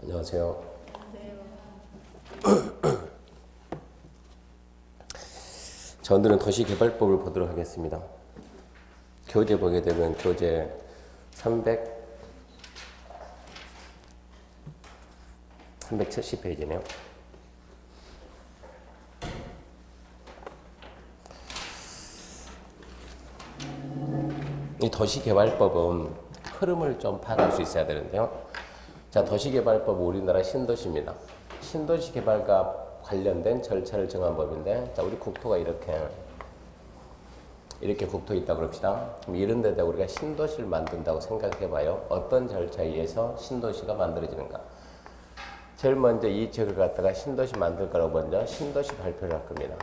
안녕하세요. 자, 오늘은 도시개발법을 보도록 하겠습니다. 교재 보게 되면 교재 370페이지네요. 이 도시개발법은 흐름을 좀 파악할 수 있어야 되는데요. 자, 도시개발법은 우리나라 신도시입니다. 신도시 개발과 관련된 절차를 정한 법인데, 자, 우리 국토가 이렇게 국토 있다고 그럽시다. 그럼 이런 데다 우리가 신도시를 만든다고 생각해봐요. 어떤 절차에 의해서 신도시가 만들어지는가? 제일 먼저 이 지역을 갖다가 신도시 만들 거라고 먼저 신도시 발표를 할 겁니다.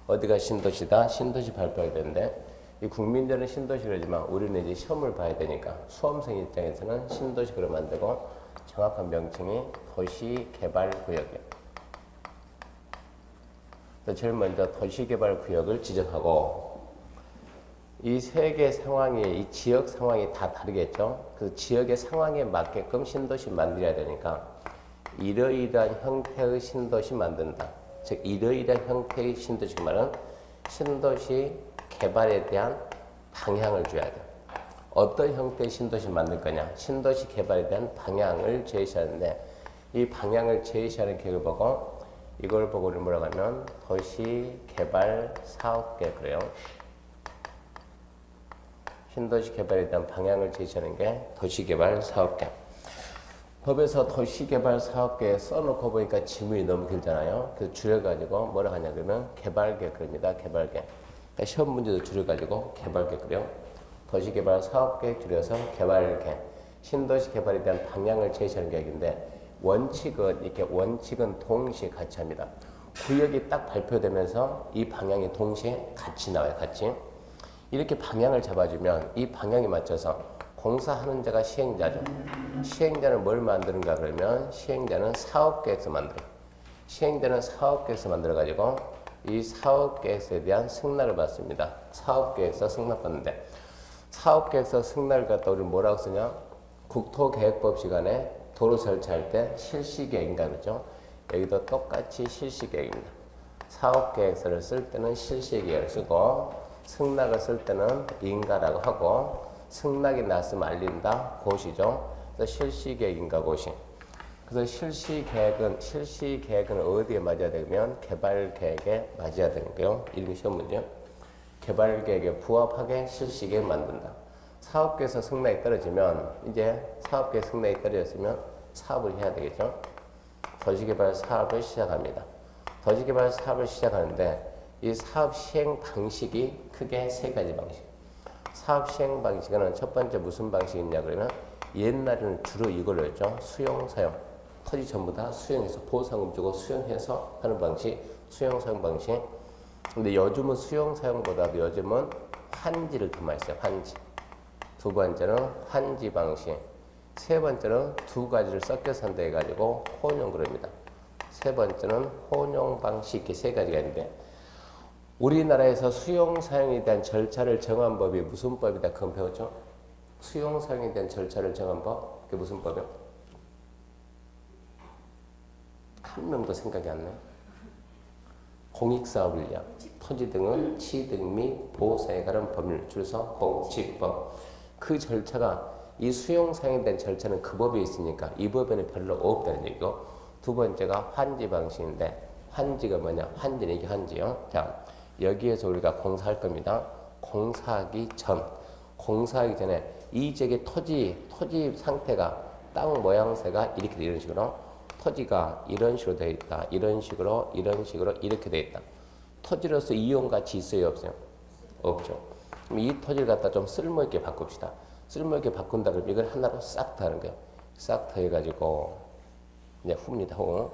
어디가 신도시다? 신도시 발표해야 되는데, 이 국민들은 신도시라지만 우리는 이제 시험을 봐야 되니까 수험생 입장에서는 신도시구를 만들고 정확한 명칭이 도시개발구역이에요. 제일 먼저 도시개발구역을 지정하고, 이 세 개 상황이, 이 지역 상황이 다 다르겠죠. 그 지역의 상황에 맞게끔 신도시 만들어야 되니까 이러이러한 형태의 신도시 만든다. 즉 이러이러한 형태의 신도시 말은 신도시 개발에 대한 방향을 줘야 돼. 어떤 형태의 신도시 만들 거냐? 신도시 개발에 대한 방향을 제시하는데, 이 방향을 제시하는 계획을 보고, 이걸 보고 우리 뭐라고 하면 도시개발 사업계획 그래요. 신도시 개발에 대한 방향을 제시하는 게 도시개발 사업계획. 법에서 도시개발 사업계획 써놓고 보니까 지문이 너무 길잖아요. 그래서 줄여가지고 뭐라 하냐 그러면 개발계획 그럽니다. 개발계획. 그러니까 시험 문제도 줄여가지고 개발계획 그래요. 도시개발 사업계획 줄여서 개발계획. 신도시 개발에 대한 방향을 제시하는 계획인데, 원칙은 동시에 같이 합니다. 구역이 딱 발표되면서 이 방향이 동시에 같이 나와요. 같이. 이렇게 방향을 잡아주면 이 방향에 맞춰서 공사하는 자가 시행자죠. 시행자는 뭘 만드는가 그러면 시행자는 사업계획서 만들어요. 시행자는 사업계획서 만들어가지고 이 사업계획서에 대한 승낙을 받습니다. 사업계획서 승낙받는데, 사업계획서 승낙을 갖다 우리는 뭐라고 쓰냐? 국토계획법 시간에 도로 설치할 때 실시계획인가 그러죠? 여기도 똑같이 실시계획입니다. 사업계획서를 쓸 때는 실시계획을 쓰고, 승낙을 쓸 때는 인가라고 하고, 승낙이 났으면 알린다 고시죠. 그래서 실시계획인가 고시. 그래서 실시계획은 어디에 맞아야 되면 개발계획에 맞아야 되는 거예요. 이름이 시험 문제. 개발계획에 부합하게 실시계획 만든다. 사업계획서 승낙이 떨어지면, 이제 사업계획 승낙이 떨어졌으면 사업을 해야 되겠죠. 도시개발 사업을 시작합니다. 도시개발 사업을 시작하는데, 이 사업 시행 방식이 크게 세 가지 방식. 사업 시행 방식은 첫 번째 무슨 방식이냐 그러면, 옛날에는 주로 이걸로 했죠. 수용, 사용. 토지 전부 다 수용해서 보상금 주고 수용해서 하는 방식, 수용, 사용 방식. 근데 요즘은 수용, 사용보다도 요즘은 환지를 더 많이 써요. 환지. 두 번째는 환지 방식. 세 번째는 두 가지를 섞여서 한다 해가지고 혼용 그럽니다. 세 번째는 혼용 방식. 이렇게 세 가지가 있는데, 우리나라에서 수용, 사용에 대한 절차를 정한 법이 무슨 법이다? 그건 배웠죠? 수용, 사용에 대한 절차를 정한 법? 그게 무슨 법이요? 한 명도 생각이 안 나요. 공익사업을요. 토지 등은 취득 및 보호사에 관한 법률, 줄여서 공직법. 그 절차가, 이 수용, 사용에 대한 절차는 그 법에 있으니까 이 법에는 별로 없다는 얘기고, 두 번째가 환지 방식인데, 환지가 뭐냐? 환지는 이게 환지요. 자, 여기에서 우리가 공사할 겁니다. 공사하기 전에 이 지역의 토지 상태가, 땅 모양새가 이렇게 돼, 이런 식으로. 토지가 이런 식으로 되어 있다. 이런 식으로 이렇게 되어 있다. 토지로서 이용 가치 있어요, 없어요? 없죠. 그럼 이 토지를 갖다 좀 쓸모있게 바꿉시다. 쓸모있게 바꾼다 그러면 이걸 하나로 싹 다 하는 거예요. 싹 다 해가지고 이제 후입니다. 후.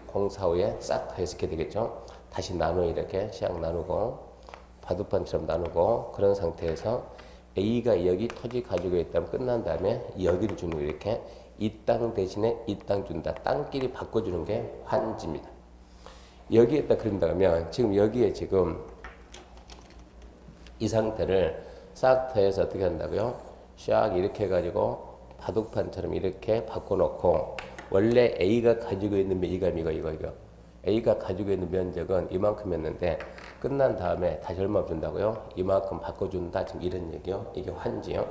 공사 후에 싹 다 해서 이렇게 되겠죠. 다시 이렇게 시약 나누고 바둑판처럼 나누고, 그런 상태에서 A가 여기 토지 가지고 있다면 끝난 다음에 여기를 주는 거, 이렇게 이 땅 대신에 이 땅 준다. 땅끼리 바꿔주는 게 환지입니다. 여기에다 그린다 그러면, 지금 여기에 지금 이 상태를 싹 더해서 어떻게 한다고요? 샥 이렇게 해가지고 바둑판처럼 이렇게 바꿔놓고 원래 A가 가지고 있는 이거 A가 가지고 있는 면적은 이만큼이었는데 끝난 다음에 다시 얼마 준다고요? 이만큼 바꿔준다. 지금 이런 얘기요. 이게 환지요.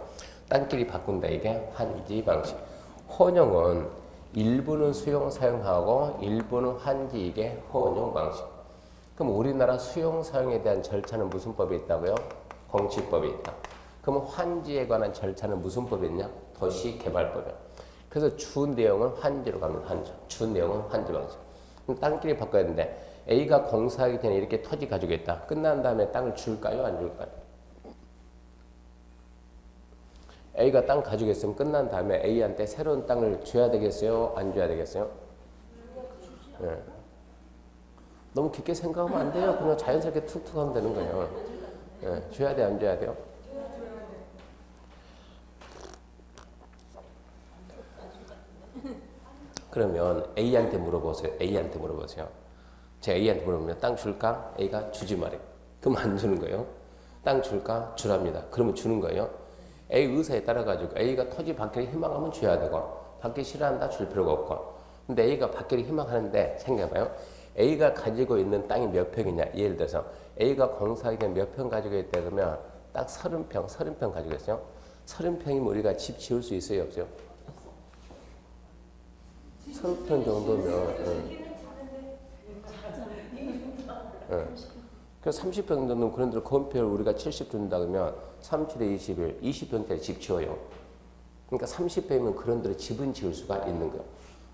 땅끼리 바꾼다. 이게 환지 방식. 혼용은 일부는 수용 사용하고 일부는 환지. 이게 혼용 방식. 그럼 우리나라 수용 사용에 대한 절차는 무슨 법이 있다고요? 공시법이 있다. 그럼 환지에 관한 절차는 무슨 법이 있냐? 도시개발법이야. 그래서 주 내용은 환지로 갑니다. 환지. 주 내용은 환지 방식. 그럼 땅끼리 바꿔야 되는데 A가 공사하기 전에 이렇게 토지 가지고 있다. 끝난 다음에 땅을 줄까요? 안 줄까요? A가 땅 가지고 있으면 끝난 다음에 A한테 새로운 땅을 줘야 되겠어요? 안 줘야 되겠어요? 네. 너무 깊게 생각하면 안 돼요. 그냥 자연스럽게 툭툭 하면 되는 거예요. 네. 줘야 돼? 안 줘야 돼요? 그러면 A한테 물어보세요. A한테 물어보세요. 제가 A한테 물어보면 땅 줄까? A가 주지 말아요. 그럼 안 주는 거예요. 땅 줄까? 주랍니다. 그러면 주는 거예요. A 의사에 따라 가지고 A가 토지 받기를 희망하면 줘야 되고 받기 싫어한다 줄 필요가 없고. 근데 A가 받기를 희망하는데 생각해봐요. A가 가지고 있는 땅이 몇 평이냐. 예를 들어서 A가 공사하기 전에 몇 평 가지고 있다 그러면 딱 30평 가지고 있어요. 30평이면 우리가 집 지을 수 있어요? 없어요? 30평 정도면 그래서 30평 정도면 그런 데로 건폐를 우리가 70 준다 그러면 37에 21, 20평짜리 집 지어요. 그러니까 30평이면 그런 데로 집은 지을 수가 있는 거예요.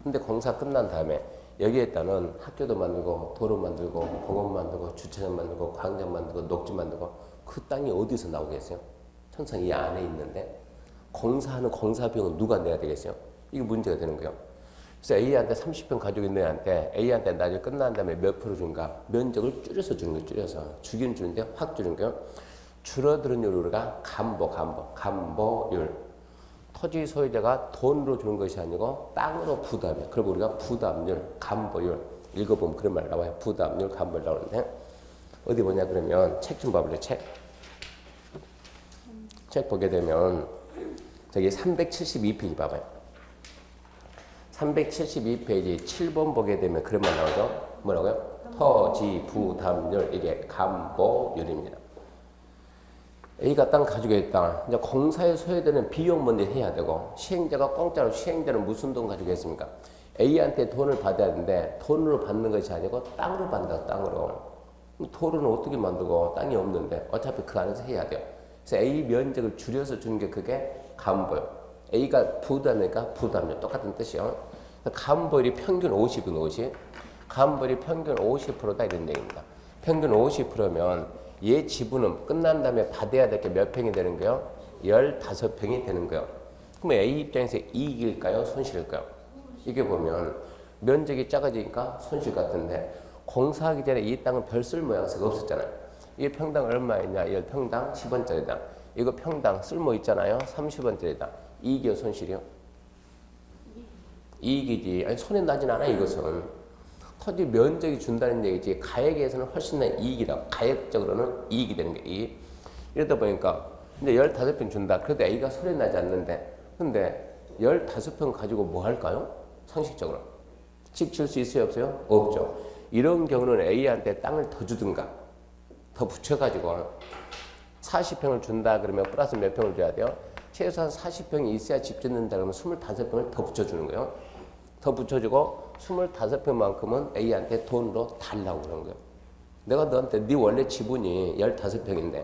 근데 공사 끝난 다음에 여기에다는 학교도 만들고 도로 만들고 공원 만들고 주차장 만들고 광장 만들고 녹지 만들고 그 땅이 어디서 나오겠어요? 천상 이 안에 있는데 공사하는 공사 비용은 누가 내야 되겠어요? 이게 문제가 되는 거예요. 그래서 A한테 30평 가지고 있는 애한테 A한테 나중에 끝난 다음에 몇 프로 준가? 면적을 줄여서 주는 거예요. 줄여서. 주긴 주는데 확 줄인 거예요. 줄어드는 요리가 감보율. 토지 소유자가 돈으로 주는 것이 아니고 땅으로 부담이에요. 그리고 우리가 부담률, 감보율. 읽어보면 그런 말 나와요. 부담률, 감보율 나오는데 어디 보냐 그러면 책 좀 봐볼래요. 책 보게 되면 저기 372페이지 봐봐요. 372페이지 7번 보게 되면 그런 말 나오죠. 뭐라고요? 토지 부담률. 이게 감보율입니다. A가 땅 가지고 있다. 이제 공사에 소요되는 비용 먼저 해야 되고 시행자가 공짜로 시행자는 무슨 돈 가지고 있습니까? A한테 돈을 받아야 되는데 돈으로 받는 것이 아니고 땅으로 받는다. 땅으로. 도로는 어떻게 만들고 땅이 없는데 어차피 그 안에서 해야 돼요. 그래서 A 면적을 줄여서 주는 게 그게 감보율. A가 부담이니까 부담률 똑같은 뜻이요. 감보율이 평균 50은 50. 감보율이 평균 50%다 이런 얘기입니다. 평균 50%면 얘 지분은 끝난 다음에 받아야 될 게 몇 평이 되는 거예요? 15평이 되는 거예요. 그럼 A 입장에서 이익일까요? 손실일까요? 이게 보면 면적이 작아지니까 손실 같은데 공사하기 전에 이 땅은 별 쓸모 양수가 없었잖아요. 이게 평당 얼마였냐? 이거 평당 10원짜리다. 이거 평당 쓸모 있잖아요. 30원짜리다. 이익이요, 손실이요? 이익이지. 아니, 손해 나진 않아, 이것은. 토지 면적이 준다는 얘기지. 가액에서는 훨씬 더 이익이다. 가액적으로는 이익이 되는 게 이익. 이러다 보니까 이제 15평 준다. 그래도 A가 손해 나지 않는데. 근데 15평 가지고 뭐 할까요? 상식적으로. 집 지을 수 있어요, 없어요? 없죠. 이런 경우는 A한테 땅을 더 주든가, 더 붙여가지고 40평을 준다 그러면 플러스 몇 평을 줘야 돼요? 최소한 40평이 있어야 집 짓는다 그러면 25평을 더 붙여주는 거예요. 더 붙여주고 25평만큼은 A한테 돈으로 달라고 그런 거예요. 내가 너한테 네 원래 지분이 15평인데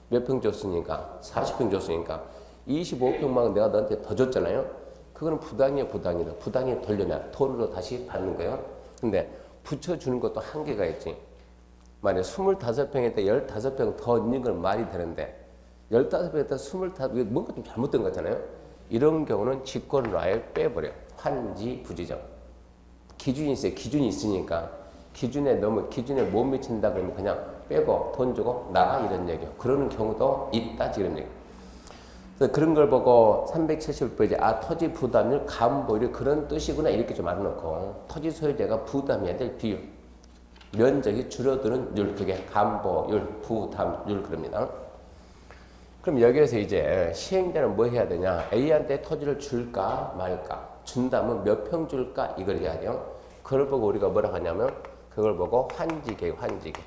몇 평 줬으니까 40평 줬으니까 25평만 내가 너한테 더 줬잖아요. 그거는 부당이에요, 부당이다. 부당히 돌려놔. 돈으로 다시 받는 거예요. 근데 붙여주는 것도 한계가 있지. 만약에 25평에 15평 더 있는 건 말이 되는데 15평에다 25, 뭔가 좀 잘못된 거잖아요. 이런 경우는 직권을 아예 빼버려. 환지 부지정. 기준이 있어요. 기준이 있으니까 기준에 못 미친다 그러면 그냥 빼고 돈 주고 나가 이런 얘기예요. 그러는 경우도 있다 지금 얘기. 그래서 그런 걸 보고 370페이지 토지 부담률 감보율이 그런 뜻이구나 이렇게 좀 알아놓고 토지 소유자가 부담해야 될 비율 면적이 줄어드는 율 그게 감보율 부담률 그럽니다. 그럼 여기에서 이제 시행자는 뭐 해야 되냐? A한테 토지를 줄까 말까? 준다면 몇 평 줄까? 이걸 해야 돼요. 그걸 보고 우리가 뭐라고 하냐면 그걸 보고 환지계획, 환지계획.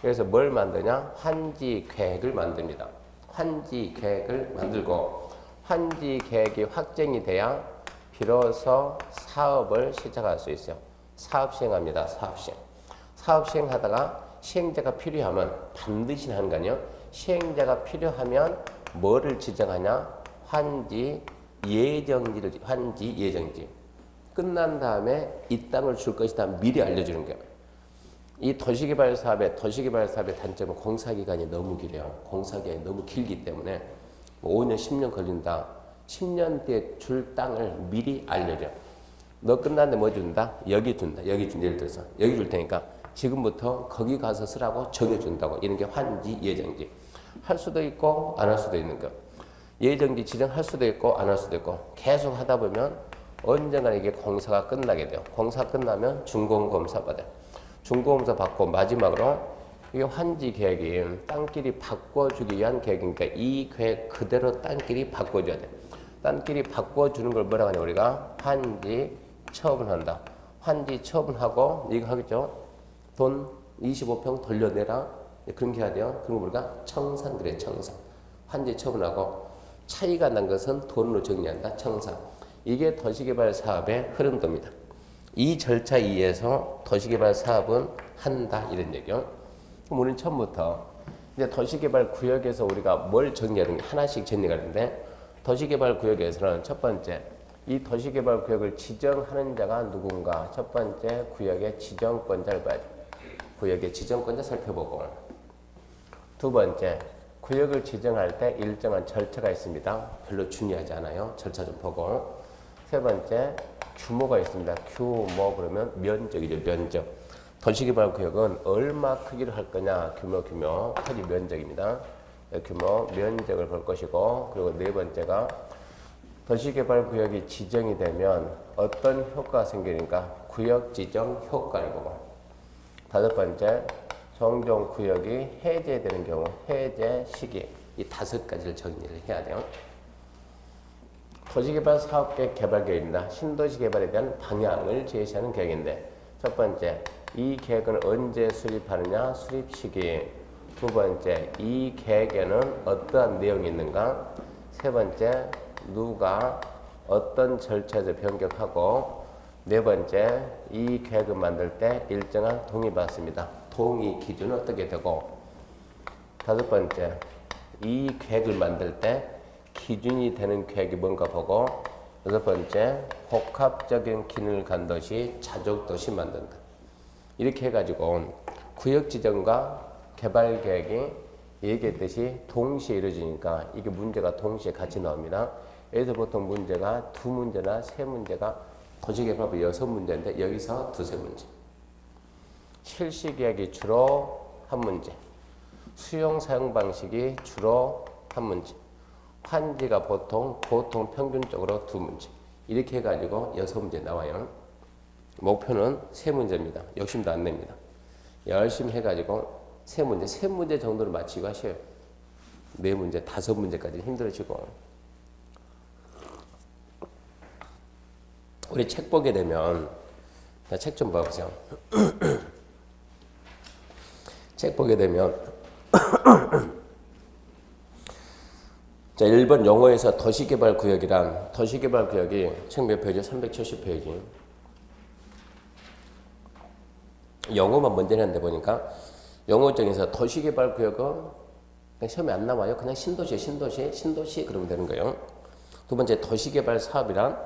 그래서 뭘 만드냐? 환지계획을 만듭니다. 환지계획을 만들고 환지계획이 확정이 돼야 비로소 사업을 시작할 수 있어요. 사업 시행합니다. 사업 시행. 사업 시행하다가 시행자가 필요하면 반드시 하는 거 아니에요? 시행자가 필요하면 뭐를 지정하냐? 환지 예정지를, 환지 예정지. 끝난 다음에 이 땅을 줄 것이다 미리 알려주는 거예요. 이 도시개발 사업의 단점은 공사기간이 너무 길어요. 공사기간이 너무 길기 때문에 5년, 10년 걸린다. 10년 뒤에 줄 땅을 미리 알려줘. 너 끝났는데 뭐 준다? 여기 준다. 여기 준다. 예를 들어서 여기 줄 테니까 지금부터 거기 가서 쓰라고 정해준다고. 이런 게 환지 예정지. 할 수도 있고 안 할 수도 있는 거. 예정지 지정할 수도 있고 안 할 수도 있고 계속 하다 보면 언젠가 이게 공사가 끝나게 돼요. 공사 끝나면 준공검사 받아요. 준공검사 받고 마지막으로 이게 환지 계획이 땅끼리 바꿔주기 위한 계획이니까 이 계획 그대로 땅끼리 바꿔줘야 돼. 땅끼리 바꿔주는 걸 뭐라고 하냐 우리가 환지 처분한다. 환지 처분하고 이거 하겠죠. 돈 25평 돌려내라. 그런 게 해야 돼요. 그럼 우리가 청산 그래 청산. 환지 처분하고 차이가 난 것은 돈으로 정리한다. 청산. 이게 도시개발 사업의 흐름도입니다. 이 절차에 의해서 도시개발 사업은 한다 이런 얘기요. 그럼 우리는 처음부터 이제 도시개발 구역에서 우리가 뭘 정리하는 게 하나씩 정리가 되는데 도시개발 구역에서는 첫 번째 이 도시개발 구역을 지정하는 자가 누군가 첫 번째 구역의 지정권자를 봐야 돼. 구역의 지정권자 살펴보고 두 번째 구역을 지정할 때 일정한 절차가 있습니다. 별로 중요하지 않아요. 절차 좀 보고 세 번째 규모가 있습니다. 규모 그러면 면적이죠. 면적. 도시개발 구역은 얼마 크기로 할 거냐. 규모 토지 면적입니다. 규모 면적을 볼 것이고 그리고 네 번째가 도시개발 구역이 지정이 되면 어떤 효과가 생기니까 구역 지정 효과를 보고 다섯 번째 종종 구역이 해제되는 경우 해제 시기 이 다섯 가지를 정리를 해야 돼요. 도시개발 사업계획 개발계획입니다. 신도시 개발에 대한 방향을 제시하는 계획인데 첫 번째 이 계획은 언제 수립하느냐 수립 시기 두 번째 이 계획에는 어떠한 내용이 있는가 세 번째 누가 어떤 절차에서 변경하고 네 번째 이 계획을 만들 때 일정한 동의 받습니다. 동의 기준은 어떻게 되고 다섯 번째 이 계획을 만들 때 기준이 되는 계획이 뭔가 보고 여섯 번째 복합적인 기능을 갖는 도시 자족도시 만든다. 이렇게 해가지고 구역 지정과 개발 계획이 얘기했듯이 동시에 이루어지니까 이게 문제가 동시에 같이 나옵니다. 여기서 보통 문제가 두 문제나 세 문제가 도시개발법 6문제인데 여기서 두세 문제. 실시계획이 주로 한 문제. 수용 사용 방식이 주로 한 문제. 환지가 보통 평균적으로 두 문제. 이렇게 해가지고 6문제 나와요. 목표는 세 문제입니다. 욕심도 안 냅니다. 열심히 해가지고 세 문제 정도를 맞히고 하셔요. 네 문제, 5문제까지 힘들어지고. 우리 책 보게 되면 책 좀 봐보세요. 책 보게 되면 자 1번 영어에서 도시개발구역이란 도시개발구역이 책 몇 페이지? 370페이지. 영어만 먼저 했는데 보니까 영어적에서 도시개발구역은 그냥 시험에 안 나와요. 그냥 신도시 그러면 되는 거예요. 두 번째 도시개발 사업이란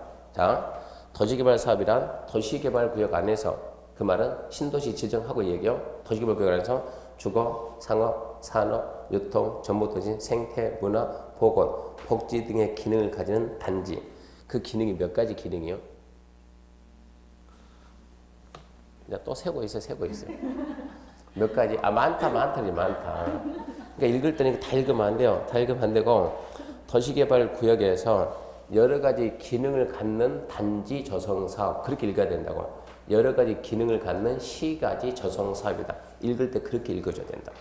도시개발 사업이란 도시개발구역 안에서 그 말은 신도시 지정하고 얘기요. 도시개발구역 안에서 주거, 상업, 산업, 유통, 정보통신, 생태, 문화, 보건, 복지 등의 기능을 가지는 단지. 그 기능이 몇 가지 기능이요? 또 세고 있어요. 몇 가지? 많다. 그러니까 읽을 때는 다 읽으면 안 돼요. 다 읽으면 안 되고 도시개발 구역에서 여러 가지 기능을 갖는 단지 조성 사업 그렇게 읽어야 된다고. 여러 가지 기능을 갖는 시가지 조성 사업이다. 읽을 때 그렇게 읽어줘야 된다.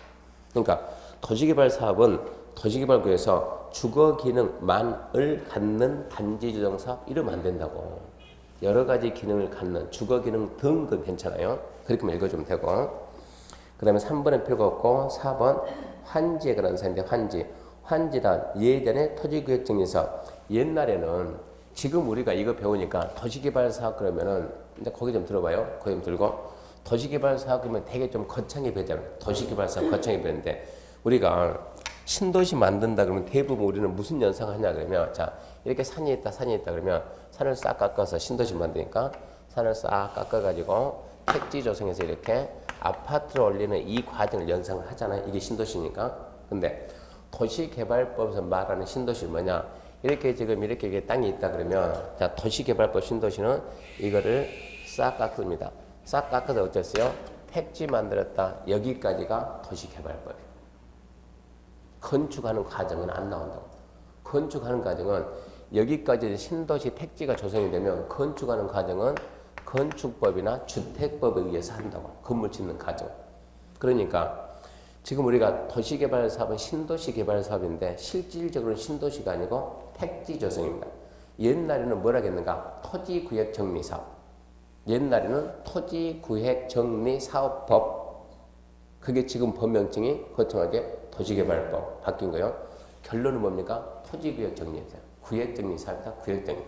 그러니까 도시개발 사업은 도시개발구에서 주거기능만을 갖는 단지조정사업 이러면 안 된다고. 여러 가지 기능을 갖는 주거기능 등급 괜찮아요. 그렇게만 읽어주면 되고. 그 다음에 3번은 필요가 없고 4번 환지에 관한 사인데 환지란 예전에 토지구역정리사업. 옛날에는 지금 우리가 이거 배우니까 도시개발사업 그러면은 이제 거기 좀 들어봐요. 거기 좀 들고 도시개발사업 그러면 되게 좀 거창해 보이잖아요. 도시개발사업 거창해 보이는데 우리가 신도시 만든다 그러면 대부분 우리는 무슨 연상을 하냐 그러면 자 이렇게 산이 있다 그러면 산을 싹 깎아서 신도시 만드니까 산을 싹 깎아가지고 택지 조성해서 이렇게 아파트를 올리는 이 과정을 연상을 하잖아요. 이게 신도시니까. 근데 도시개발법에서 말하는 신도시는 뭐냐? 이렇게 지금 이렇게 땅이 있다 그러면 자 도시개발법 신도시는 이거를 싹 깎습니다. 싹 깎아서 어쨌어요? 택지 만들었다. 여기까지가 도시개발법이에요. 건축하는 과정은 안 나온다고. 건축하는 과정은 여기까지 신도시 택지가 조성이 되면 건축하는 과정은 건축법이나 주택법에 의해서 한다고. 건물 짓는 과정. 그러니까 지금 우리가 도시개발 사업은 신도시 개발 사업인데 실질적으로는 신도시가 아니고 택지 조성입니다. 옛날에는 뭐라 했는가? 토지구역 정리 사업. 옛날에는 토지구역 정리 사업법. 그게 지금 법명칭이 거창하게 도시개발법 바뀐 거예요. 결론은 뭡니까? 토지구역 정리입니다. 구역정리 사업이다. 구역정리.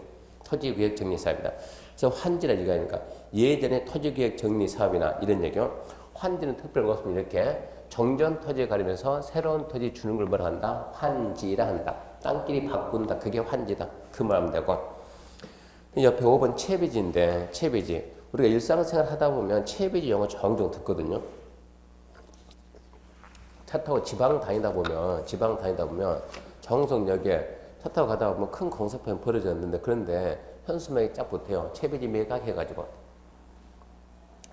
토지구역 정리 사업이다. 그래서 환지라 이거니까 예전에 토지구역 정리 사업이나 이런 얘기요. 환지는 특별한 것은 이렇게 정전 토지에 가리면서 새로운 토지 주는 걸 뭐라 한다? 환지라 한다. 땅끼리 바꾼다. 그게 환지다. 그 말하면 되고. 옆에 5번 채비지인데 채비지. 우리가 일상생활 하다 보면 채비지 용어 종종 듣거든요. 차 타고 지방 다니다 보면 정성역에 차 타고 가다 보면 큰 공사판이 벌어졌는데 그런데 현수막이 쫙 붙어요. 채비지 매각 해가지고.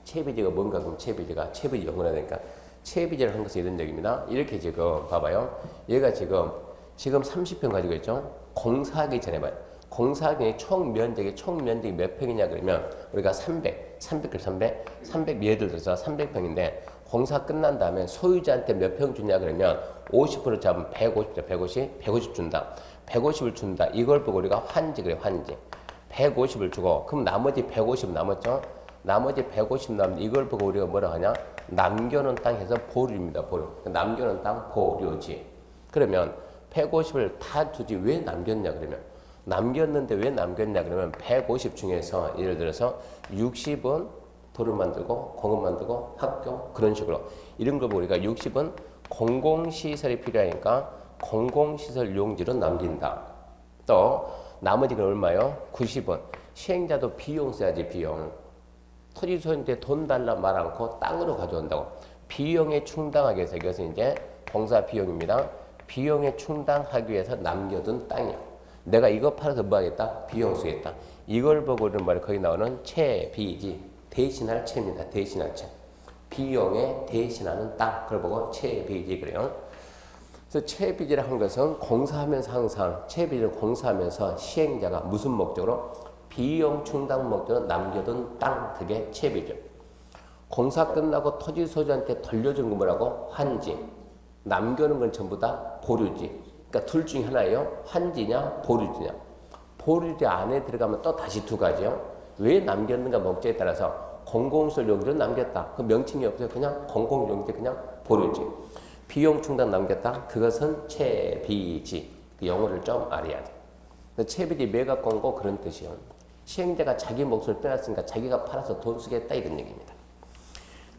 채비지가 뭔가 그럼 채비지가 채비지 용어라 되니까 채비지를 한 것은 이런 얘기입니다. 이렇게 지금 봐봐요. 얘가 지금 30평 가지고 있죠. 공사하기 전에 봐요. 공사하기 총 면적이 몇 평이냐 그러면 우리가 300 예를 들어서 300평인데 공사 끝난 다음에 소유자한테 몇 평 주냐 그러면 50% 잡으면 150 준다. 150을 준다. 이걸 보고 우리가 환지 그래 환지. 150을 주고 그럼 나머지 150 남았죠. 나머지 150 남은 이걸 보고 우리가 뭐라 하냐? 남겨놓은 땅 해서 보류입니다. 보류. 남겨놓은 땅 보류지. 그러면 150을 다 주지 왜 남겼냐 그러면 남겼는데 왜 남겼냐 그러면 150 중에서 예를 들어서 60은 도로 만들고 공원 만들고 학교 그런 식으로 이런 걸 보고 우리가 60은 공공시설이 필요하니까 공공시설 용지로 남긴다. 또 나머지는 얼마요? 90은 시행자도 비용 써야지 비용. 토지소유한테 돈 달라 말 않고 땅으로 가져온다고. 비용에 충당하기 위해서 이것은 이제 공사 비용입니다. 비용에 충당하기 위해서 남겨둔 땅이요. 내가 이거 팔아서 뭐 하겠다? 비용 쓰겠다. 이걸 보고 이런 말이 거기 나오는 채비지. 대신할 채입니다. 대신할 채. 비용에 대신하는 땅. 그걸 보고 채비지 그래요. 그래서 채비지를 한 것은 공사하면서 항상 채비지를 공사하면서 시행자가 무슨 목적으로? 비용 충당 목적으로 남겨둔 땅. 그게 채비죠. 공사 끝나고 토지 소유자한테 돌려주는 건 뭐라고? 환지. 남겨놓은 건 전부 다 보류지. 그러니까 둘 중에 하나예요. 환지냐 보류지냐. 보류지 안에 들어가면 또 다시 두 가지요. 왜 남겼는가 목적에 따라서 공공시설 용지로 남겼다. 그 명칭이 없어요. 그냥 공공용지 그냥 보류지. 비용 충당 남겼다. 그것은 채비지. 그 영어를 좀 알아야 돼. 채비지 매각 공고 그런 뜻이요. 시행자가 자기 몫을 빼놨으니까 자기가 팔아서 돈 쓰겠다 이런 얘기입니다.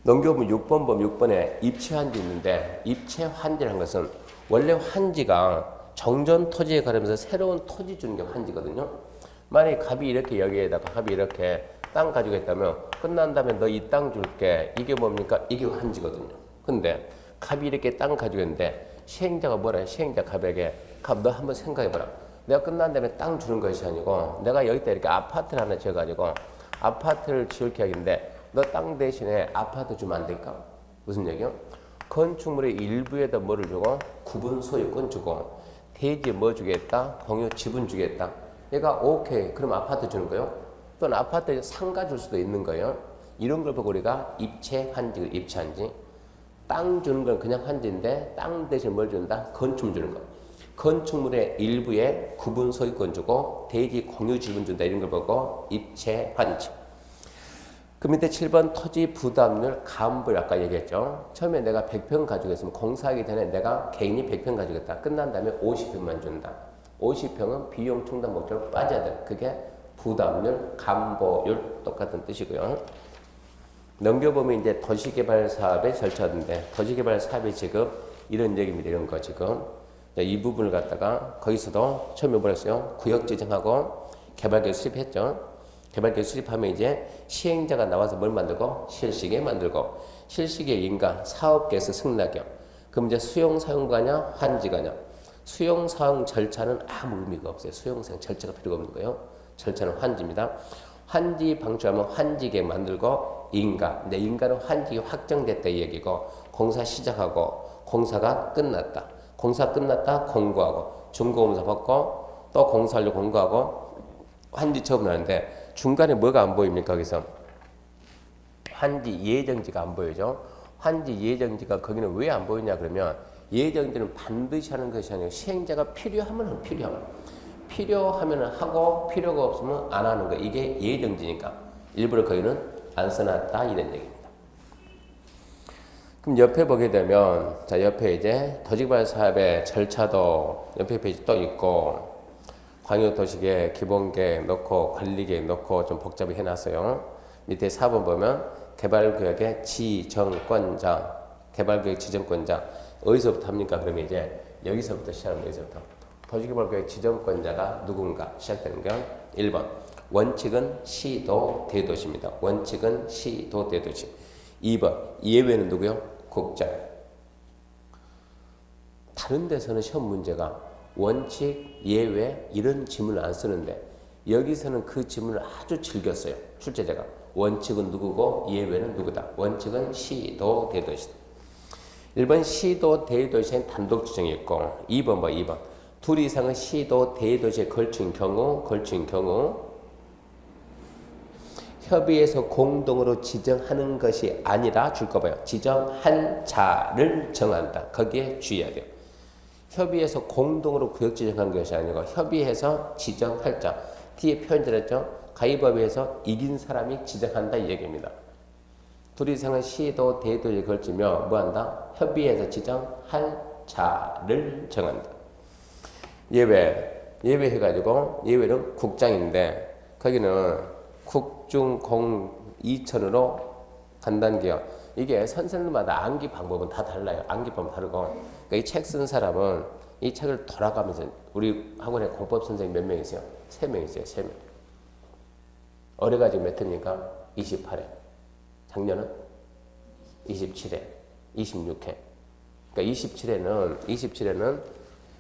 넘겨보면 6번 보면 6번에 입체환지 있는데 입체환지라는 것은 원래 환지가 정전 토지에 가려면서 새로운 토지 주는 게 환지거든요. 만약에 갑이 이렇게 여기에다가 갑이 이렇게 땅 가지고 있다면 끝난 다음에 너 이 땅 줄게. 이게 뭡니까? 이게 환지거든요. 근데 갑이 이렇게 땅 가지고 있는데 시행자가 뭐라 해? 시행자 갑에게 갑 너 한번 생각해봐라. 내가 끝난 다음에 땅 주는 것이 아니고 내가 여기다 이렇게 아파트를 하나 지어가지고 아파트를 지을 계획인데 너 땅 대신에 아파트 주면 안 될까? 무슨 얘기요? 건축물의 일부에다 뭐를 주고 구분 소유권 주고 대지에 뭐 주겠다? 공유 지분 주겠다. 얘가 오케이 그럼 아파트 주는 거요. 또는 아파트에 상가 줄 수도 있는 거예요. 이런 걸 보고 우리가 입체환지 입체환지 땅 주는 건 그냥 환지인데 땅 대신 뭘 준다? 건축물 주는 거. 건축물의 일부에 구분 소유권 주고 대지 공유 지분 준다 이런 걸 보고 입체 환지. 그 밑에 7번 토지 부담률 가압물 아까 얘기했죠. 처음에 내가 100평 가지고 있으면 공사하기 전에 내가 개인이 100평 가지고 있다. 끝난 다음에 50평만 준다. 50평은 비용 충당 목적으로 빠져야 돼. 그게 부담률, 감보율 똑같은 뜻이고요. 넘겨보면 이제 도시개발 사업의 절차인데 도시개발 사업이 지금 이런 얘기입니다. 이런 거 지금 이 부분을 갖다가 거기서도 처음에 뭐랬어요? 구역 지정하고 개발계획 수립했죠. 개발계획 수립하면 이제 시행자가 나와서 뭘 만들고 실시계 만들고 실시계 인가 사업계에서 승낙이요. 그럼 이제 수용 사용가냐 환지가냐. 수용 사용 절차는 아무 의미가 없어요. 수용 사용 절차가 필요가 없는 거예요. 절차는 환지입니다. 환지 방출하면 환지계 만들고 인가. 근데 인가는 환지계 확정됐다 이 얘기고 공사 시작하고 공사가 끝났다. 공사 끝났다 공고하고 중고검사 받고 또 공사하려고 공고하고 환지 처분하는데 중간에 뭐가 안 보입니까? 거기서 환지 예정지가 안 보이죠. 환지 예정지가 거기는 왜 안 보이냐 그러면 예정지는 반드시 하는 것이 아니고 시행자가 필요하면 필요하면 하고 필요가 없으면 안 하는 거. 이게 예정지니까 일부러 거기는 안 써놨다 이런 얘기입니다. 그럼 옆에 보게 되면 자 옆에 이제 도시개발 사업의 절차도 옆에 페이지 또 있고 광역도시계획 기본계획 넣고 관리계획 넣고 좀 복잡히 해놨어요. 밑에 4번 보면 개발구역의 지정권자 개발구역 지정권자 어디서부터 합니까? 그러면 이제 여기서부터 시작합니다. 여기서부터 도시개발구역 지정권자가 누군가 시작되는 건 1번 원칙은 시도 대도시입니다. 원칙은 시도 대도시. 2번 예외는 누구요? 국장. 다른 데서는 시험 문제가 원칙, 예외 이런 지문을 안 쓰는데 여기서는 그 지문을 아주 즐겼어요. 출제자가. 원칙은 누구고 예외는 누구다. 원칙은 시도 대도시다. 1번 시도 대도시엔 단독 지정이 있고 2번 뭐 2번 둘 이상의 시도 대도시에 걸친 경우 협의해서 공동으로 지정하는 것이 아니라 줄 거 봐요. 지정한 자를 정한다. 거기에 주의해야 돼요. 협의해서 공동으로 구역 지정하는 것이 아니고 협의해서 지정할 자. 뒤에 표현 들었죠? 가위바위보에서 이긴 사람이 지정한다 이 얘기입니다. 둘 이상은 시도 대도시에 걸치며 뭐한다? 협의해서 지정할 자를 정한다. 예외 해가지고 예외는 국장인데 거기는 국중공 2천으로 간단기요. 이게 선생님마다 암기 방법은 다 달라요. 암기 방법 다르고 그러니까 이 책 쓴 사람은 이 책을 돌아가면서 우리 학원에 공법 선생님 몇 명 있어요? 3명 있어요. 3명. 올해가 지금 몇 회입니까? 28회. 작년은 27회. 26회. 그러니까 27회는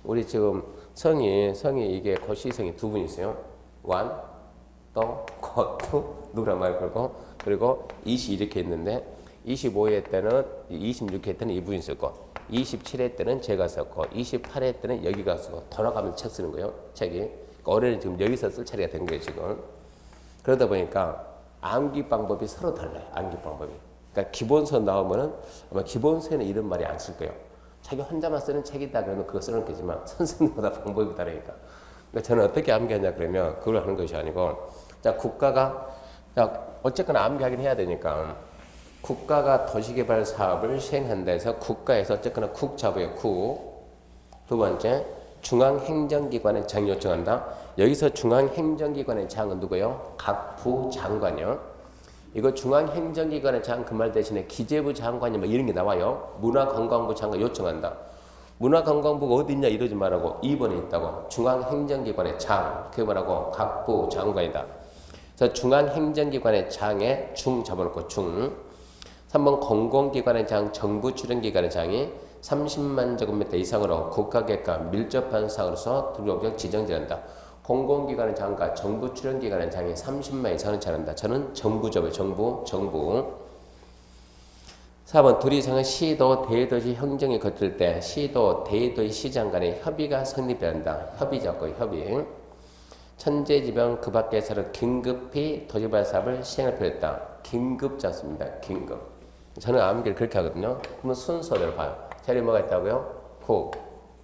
우리 지금 성이 이게 고시성이 두 분 있어요. 완, 또, 고투, 누구란 말 걸고 그리고 20 이렇게 있는데 25회 때는 26회 때는 이분이 있었고 27회 때는 제가 썼고 28회 때는 여기가 쓰고 돌아가면서 책 쓰는 거예요. 책이. 그러니까 올해는 지금 여기서 쓸 차례가 된 거예요. 지금. 그러다 보니까 암기 방법이 서로 달라요. 암기 방법이. 그러니까 기본서 나오면은 아마 기본서에는 이런 말이 안 쓸 거예요. 자기 혼자만 쓰는 책이다 그러면 그거 쓰는 거지만 선생님마다 방법이 다르니까. 그러니까 저는 어떻게 암기하냐 그러면 그걸 하는 것이 아니고 자 국가가 자 어쨌거나 암기하긴 해야 되니까 국가가 도시개발 사업을 시행한다 해서 국가에서 어쨌거나 국자부의 국. 두 번째 중앙행정기관의 장 요청한다. 여기서 중앙행정기관의 장은 누구예요? 각 부장관이요. 이거 중앙행정기관의 장 그 말 대신에 기재부 장관이 뭐 이런 게 나와요. 문화관광부 장관 요청한다. 문화관광부가 어디 있냐 이러지 말라고 2번에 있다고. 중앙행정기관의 장 그게 뭐라고? 각 부장관이다. 그래서 중앙행정기관의 장에 중 잡아놓고 중. 3번 공공기관의 장, 정부 출연기관의 장이 30만 제곱미터 이상으로 국가계획과 밀접한 사항으로서 등록적 지정되는다. 공공기관의 장과 정부 출연기관의 장이 30만 이상을 차는다. 저는 정부죠. 정부. 4번 둘 이상의 시도 대도시 행정이 거칠 때 시도 대도시 시장 간의 협의가 성립된다. 협의자고 협의. 천재지변 그 밖에서는 긴급히 도시개발 사업을 시행할 필요했다. 긴급지 않습니다. 긴급. 저는 암기를 그렇게 하거든요. 그러면 순서대로 봐요. 자리에 뭐가 있다고요?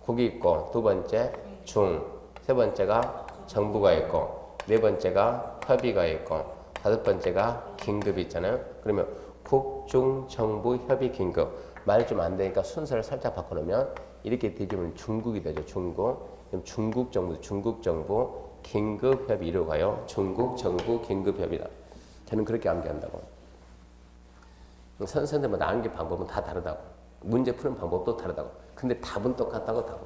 국이 있고, 두 번째 세 번째가 정부가 있고, 네 번째가 협의가 있고, 다섯 번째가 긴급이 있잖아요. 그러면 국, 중, 정부, 협의, 긴급. 말 좀 안 되니까 순서를 살짝 바꿔놓으면 이렇게 뒤집으면 중국이 되죠. 그럼 중국 정부, 긴급 협의 이러고 가요. 중국 정부 긴급 협의다. 저는 그렇게 암기한다고. 선생님마다 암기 방법은 다 다르다고. 문제 푸는 방법도 다르다고. 근데 답은 똑같다고 답은.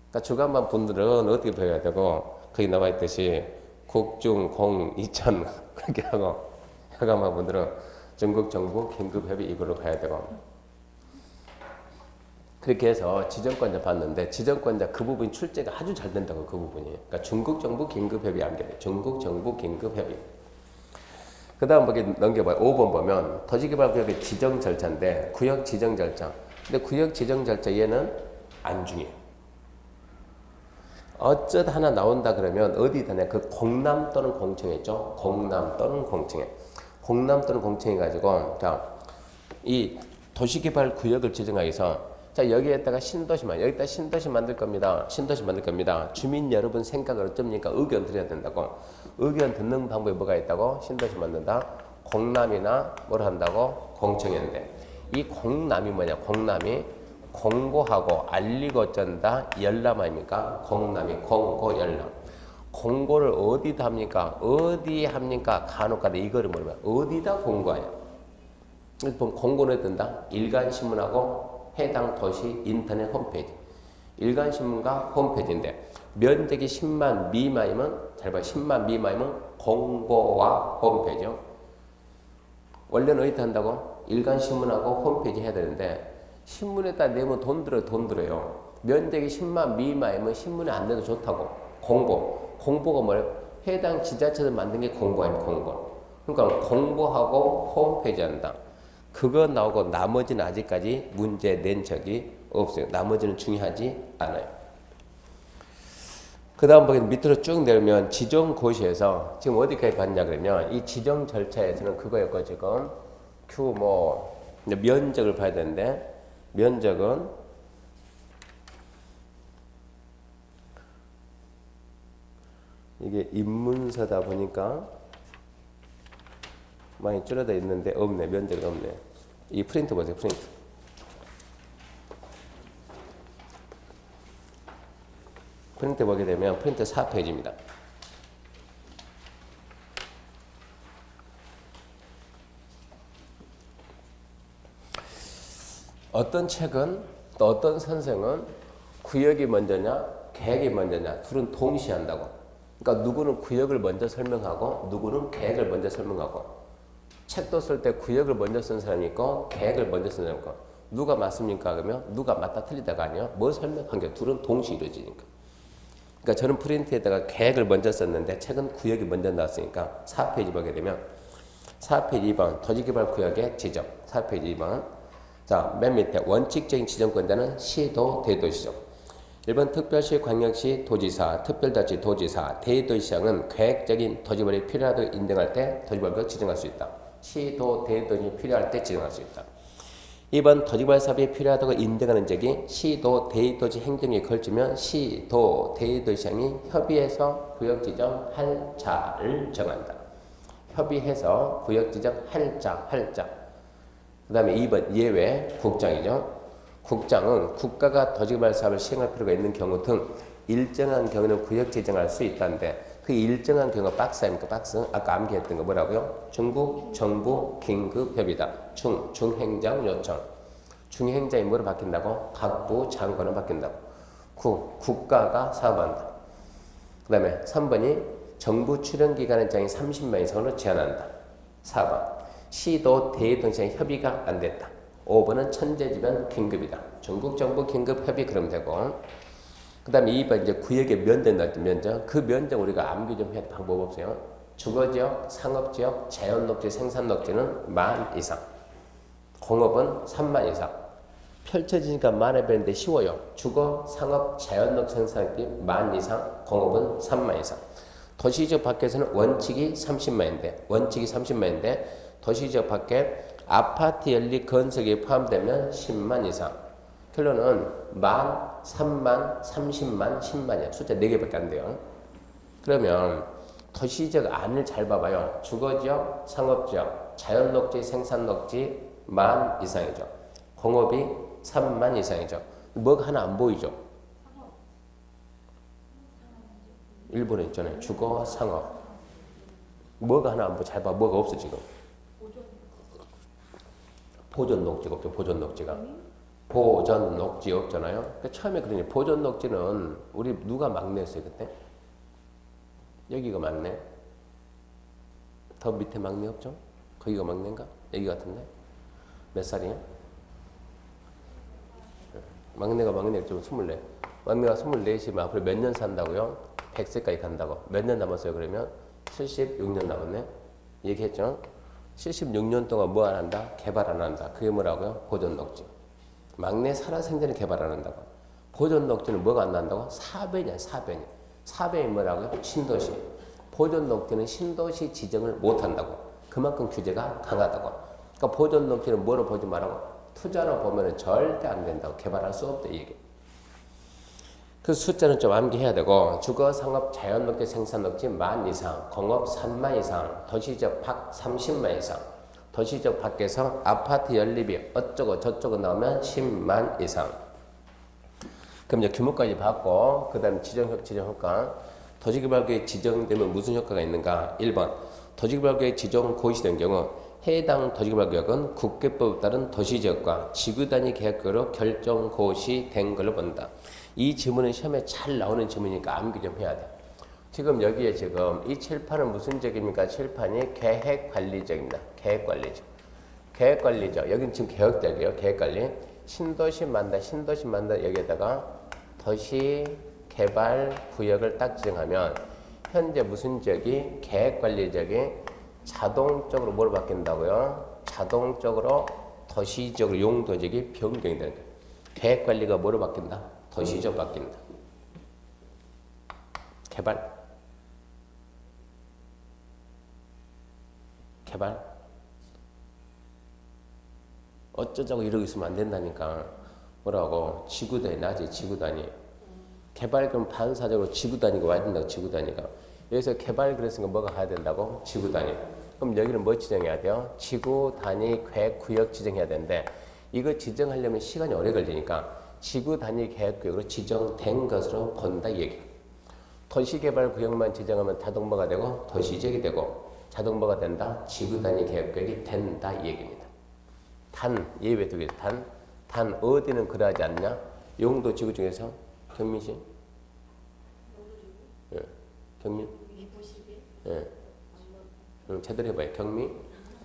그러니까 주간반 분들은 어떻게 배워야 되고 거기 나와 있듯이 국중 공 이천 그렇게 하고 여간반 분들은 중국 정부 긴급 협의 이걸로 가야 되고. 그렇게 해서 지정권자 봤는데 지정권자 그 부분이 출제가 아주 잘 된다고 그 부분이. 그러니까 중국 정부 긴급 협의 암기돼. 중국 정부 긴급 협의. 그 다음 보기 넘겨봐요. 5번 보면 도시개발구역의 지정 절차인데 구역 지정 절차. 근데 구역 지정 절차 얘는 안중이에요. 어쩌다 하나 나온다 그러면 어디다냐 그 공남 또는 공청회 있죠. 공남 또는 공청회. 공남 또는 공청회 가지고 자, 이 도시개발구역을 지정하기 위해서 자 여기에다가 여기다 신도시 만들 겁니다. 신도시 만들 겁니다. 주민 여러분 생각을 어쩝니까? 의견 드려야 된다고. 의견 듣는 방법이 뭐가 있다고? 신도시 만든다. 공남이나 뭘 한다고? 공청회인데 이 공남이 뭐냐? 공남이 공고하고 알리고 어쩐다? 열람 아닙니까? 공남이 공고 열람. 공고를 어디다 합니까? 어디에 합니까? 간혹가다 이거를 뭐냐면 어디다 공고하냐? 그래서 보면 공고는 뜬다. 일간신문하고 해당 도시 인터넷 홈페이지. 일간신문과 홈페이지인데 면적이 10만 미만이면 잘 봐요. 10만 미만이면 공고와 홈페이지요. 원래는 어디다 한다고? 일간신문하고 홈페이지 해야 되는데 신문에다 내면 돈 들어요. 면적이 10만 미만이면 신문에 안 내도 좋다고. 공보가 뭐예요? 해당 지자체에서 만든 게 공보 아닙니까? 공보. 그러니까 공보하고 홈페이지 한다. 그거 나오고 나머지는 아직까지 문제 낸 적이 없어요. 나머지는 중요하지 않아요. 그 다음 보기 밑으로 쭉 내려면 지정고시에서 지금 어디까지 봤냐 그러면 이 지정 절차에서는 그거였고 지금 면적을 봐야 되는데 면적은 이게 입문서다 보니까 많이 줄어져 있는데 없네. 면적이 없네. 이 프린트 보세요. 프린트 보게 되면 프린트 4페이지입니다. 어떤 책은 또 어떤 선생은 구역이 먼저냐 계획이 먼저냐 둘은 동시에 한다고. 그러니까 누구는 구역을 먼저 설명하고 누구는 계획을 먼저 설명하고. 책도 쓸 때 구역을 먼저 쓴 사람이 있고 계획을 먼저 쓴 사람이 있고. 누가 맞습니까? 그러면 누가 맞다 틀리다가 아니야. 뭘 설명한 게 둘은 동시에 이루어지니까. 그러니까 저는 프린트에다가 계획을 먼저 썼는데 책은 구역이 먼저 나왔으니까 4페이지 보게 되면 4페이지 2번 도시개발구역의 지정 4페이지 2번 자, 맨 밑에 원칙적인 지정권자는 시도 대도시죠. 1번 특별시 광역시 도지사 특별자치 도지사 대도시장은 계획적인 도시개발이 필요하다고 인정할 때 도시개발구역 지정할 수 있다. 시도 대도시 필요할 때 지정할 수 있다. 2번 도시개발 사업이 필요하다고 인정하는 적이 시도 대도시 행정에 걸치면 시도 대도시장이 협의해서 구역 지정할 자를 정한다. 협의해서 구역 지정할 자. 그 다음에 2번 예외 국장이죠. 국장은 국가가 도시개발 사업을 시행할 필요가 있는 경우 등 일정한 경우는 구역 지정할 수 있다는데 그 일정한 경우가 박스 아닙니까? 박스. 아까 암기했던 거 뭐라고요? 중국 정부 긴급 협의다. 중행정 요청. 중행정이 뭐로 바뀐다고? 각부 장관으로 바뀐다고. 국가가 사업한다. 그 다음에 3번이 정부 출연 기간의 장이 30만 이상으로 제한한다. 4번 시도 대도시장 협의가 안 됐다. 5번은 천재지변 긴급이다. 중국 정부 긴급 협의 그러면 되고. 그 다음에 2번 이제 구역의 면적 나왔죠. 면적. 그 면적 우리가 암기 좀 해야 방법 없어요. 주거지역, 상업지역, 자연녹지, 생산녹지는 10,000 이상. 공업은 30,000 이상. 펼쳐지니까 만에 배는데 쉬워요. 주거, 상업, 자연녹 생산이 10,000 이상, 공업은 30,000 이상. 도시지역 밖에서는 원칙이 30만인데 도시지역 밖에 아파트 연립 건설이 포함되면 10만 이상. 결론은 만, 3만, 30만, 10만이야. 숫자 4개밖에 안 돼요. 그러면 도시적 안을 잘 봐봐요. 주거지역, 상업지역, 자연녹지, 생산녹지 만 이상이죠. 공업이 3만 이상이죠. 뭐가 하나 안 보이죠? 일본에 있잖아요. 주거, 상업. 뭐가 하나 안 보여? 잘 봐. 뭐가 없어 지금. 보존 녹지가 없죠. 보존 녹지가. 보존 녹지 없잖아요. 그러니까 처음에 그러니 보존 녹지는 우리 누가 막내였어요 그때? 여기가 막내. 더 밑에 막내 없죠? 거기가 막내인가? 여기 같은데? 몇 살이야? 막내가 좀 24. 막내가 24시면 앞으로 몇 년 산다고요? 100세까지 간다고. 몇 년 남았어요 그러면? 76년 남았네. 얘기했죠? 76년 동안 뭐 안 한다? 개발 안 한다. 그게 뭐라고요? 보존 녹지. 막내 살아생전에 개발 안 한다고. 보존 녹지는 뭐가 안 난다고? 사변이야, 사변이. 사변이 뭐라고요? 신도시. 보존 녹지는 신도시 지정을 못 한다고. 그만큼 규제가 강하다고. 그러니까 보존 녹지는 뭐로 보지 말라고? 투자로 보면은 절대 안 된다고. 개발할 수 없다 이 얘기. 그 숫자는 좀 암기해야 되고 주거, 상업, 자연녹지, 생산녹지 만 이상, 공업 3만 이상, 도시적 밖 30만 이상, 도시적 밖에서 아파트 연립이 어쩌고 저쩌고 나오면 10만 이상. 그럼 이제 규모까지 봤고 그 다음 지정효과. 도시개발구역이 지정되면 무슨 효과가 있는가? 1번 도시개발구역이 지정 고시된 경우 해당 도시개발구역은 국계법에 따른 도시지역과 지구단위 계획으로 결정 고시된 걸로 본다. 이 지문은 시험에 잘 나오는 지문이니까 암기 좀 해야 돼. 지금 여기에 지금 이 칠판은 무슨 적입니까? 칠판이 계획관리적입니다. 계획관리적. 계획관리적. 여기는 지금 개혁적이에요. 계획관리. 신도시 만다 여기에다가 도시개발구역을 딱 지정하면 현재 무슨 지역이 계획관리적이 자동적으로 뭘 바뀐다고요? 자동적으로 도시적으로 용도적이 변경이 되는 거예요. 계획관리가 뭐로 바뀐다? 도시적 바뀐다. 개발. 어쩌자고 이러고 있으면 안 된다니까. 뭐라고? 지구단위 나지, 지구단위. 개발 그럼 반사적으로 지구단위가 와야 된다고, 지구단위가. 여기서 개발 그랬으니까 뭐가 가야 된다고? 지구단위. 그럼 여기는 뭐 지정해야 돼요? 지구단위 계획구역 지정해야 되는데 이거 지정하려면 시간이 오래 걸리니까 지구단위 계획구역으로 지정된 것으로 본다 이 얘기. 도시개발구역만 지정하면 자동화가 되고 도시지역이 되고 자동화가 된다. 지구단위 계획구역이 된다 이 얘기입니다. 단 예외 두 개. 단 어디는 그러하지 않냐? 용도 지구 중에서 경민 씨. 예. 경민. 예. 제대로 해봐요. 경미,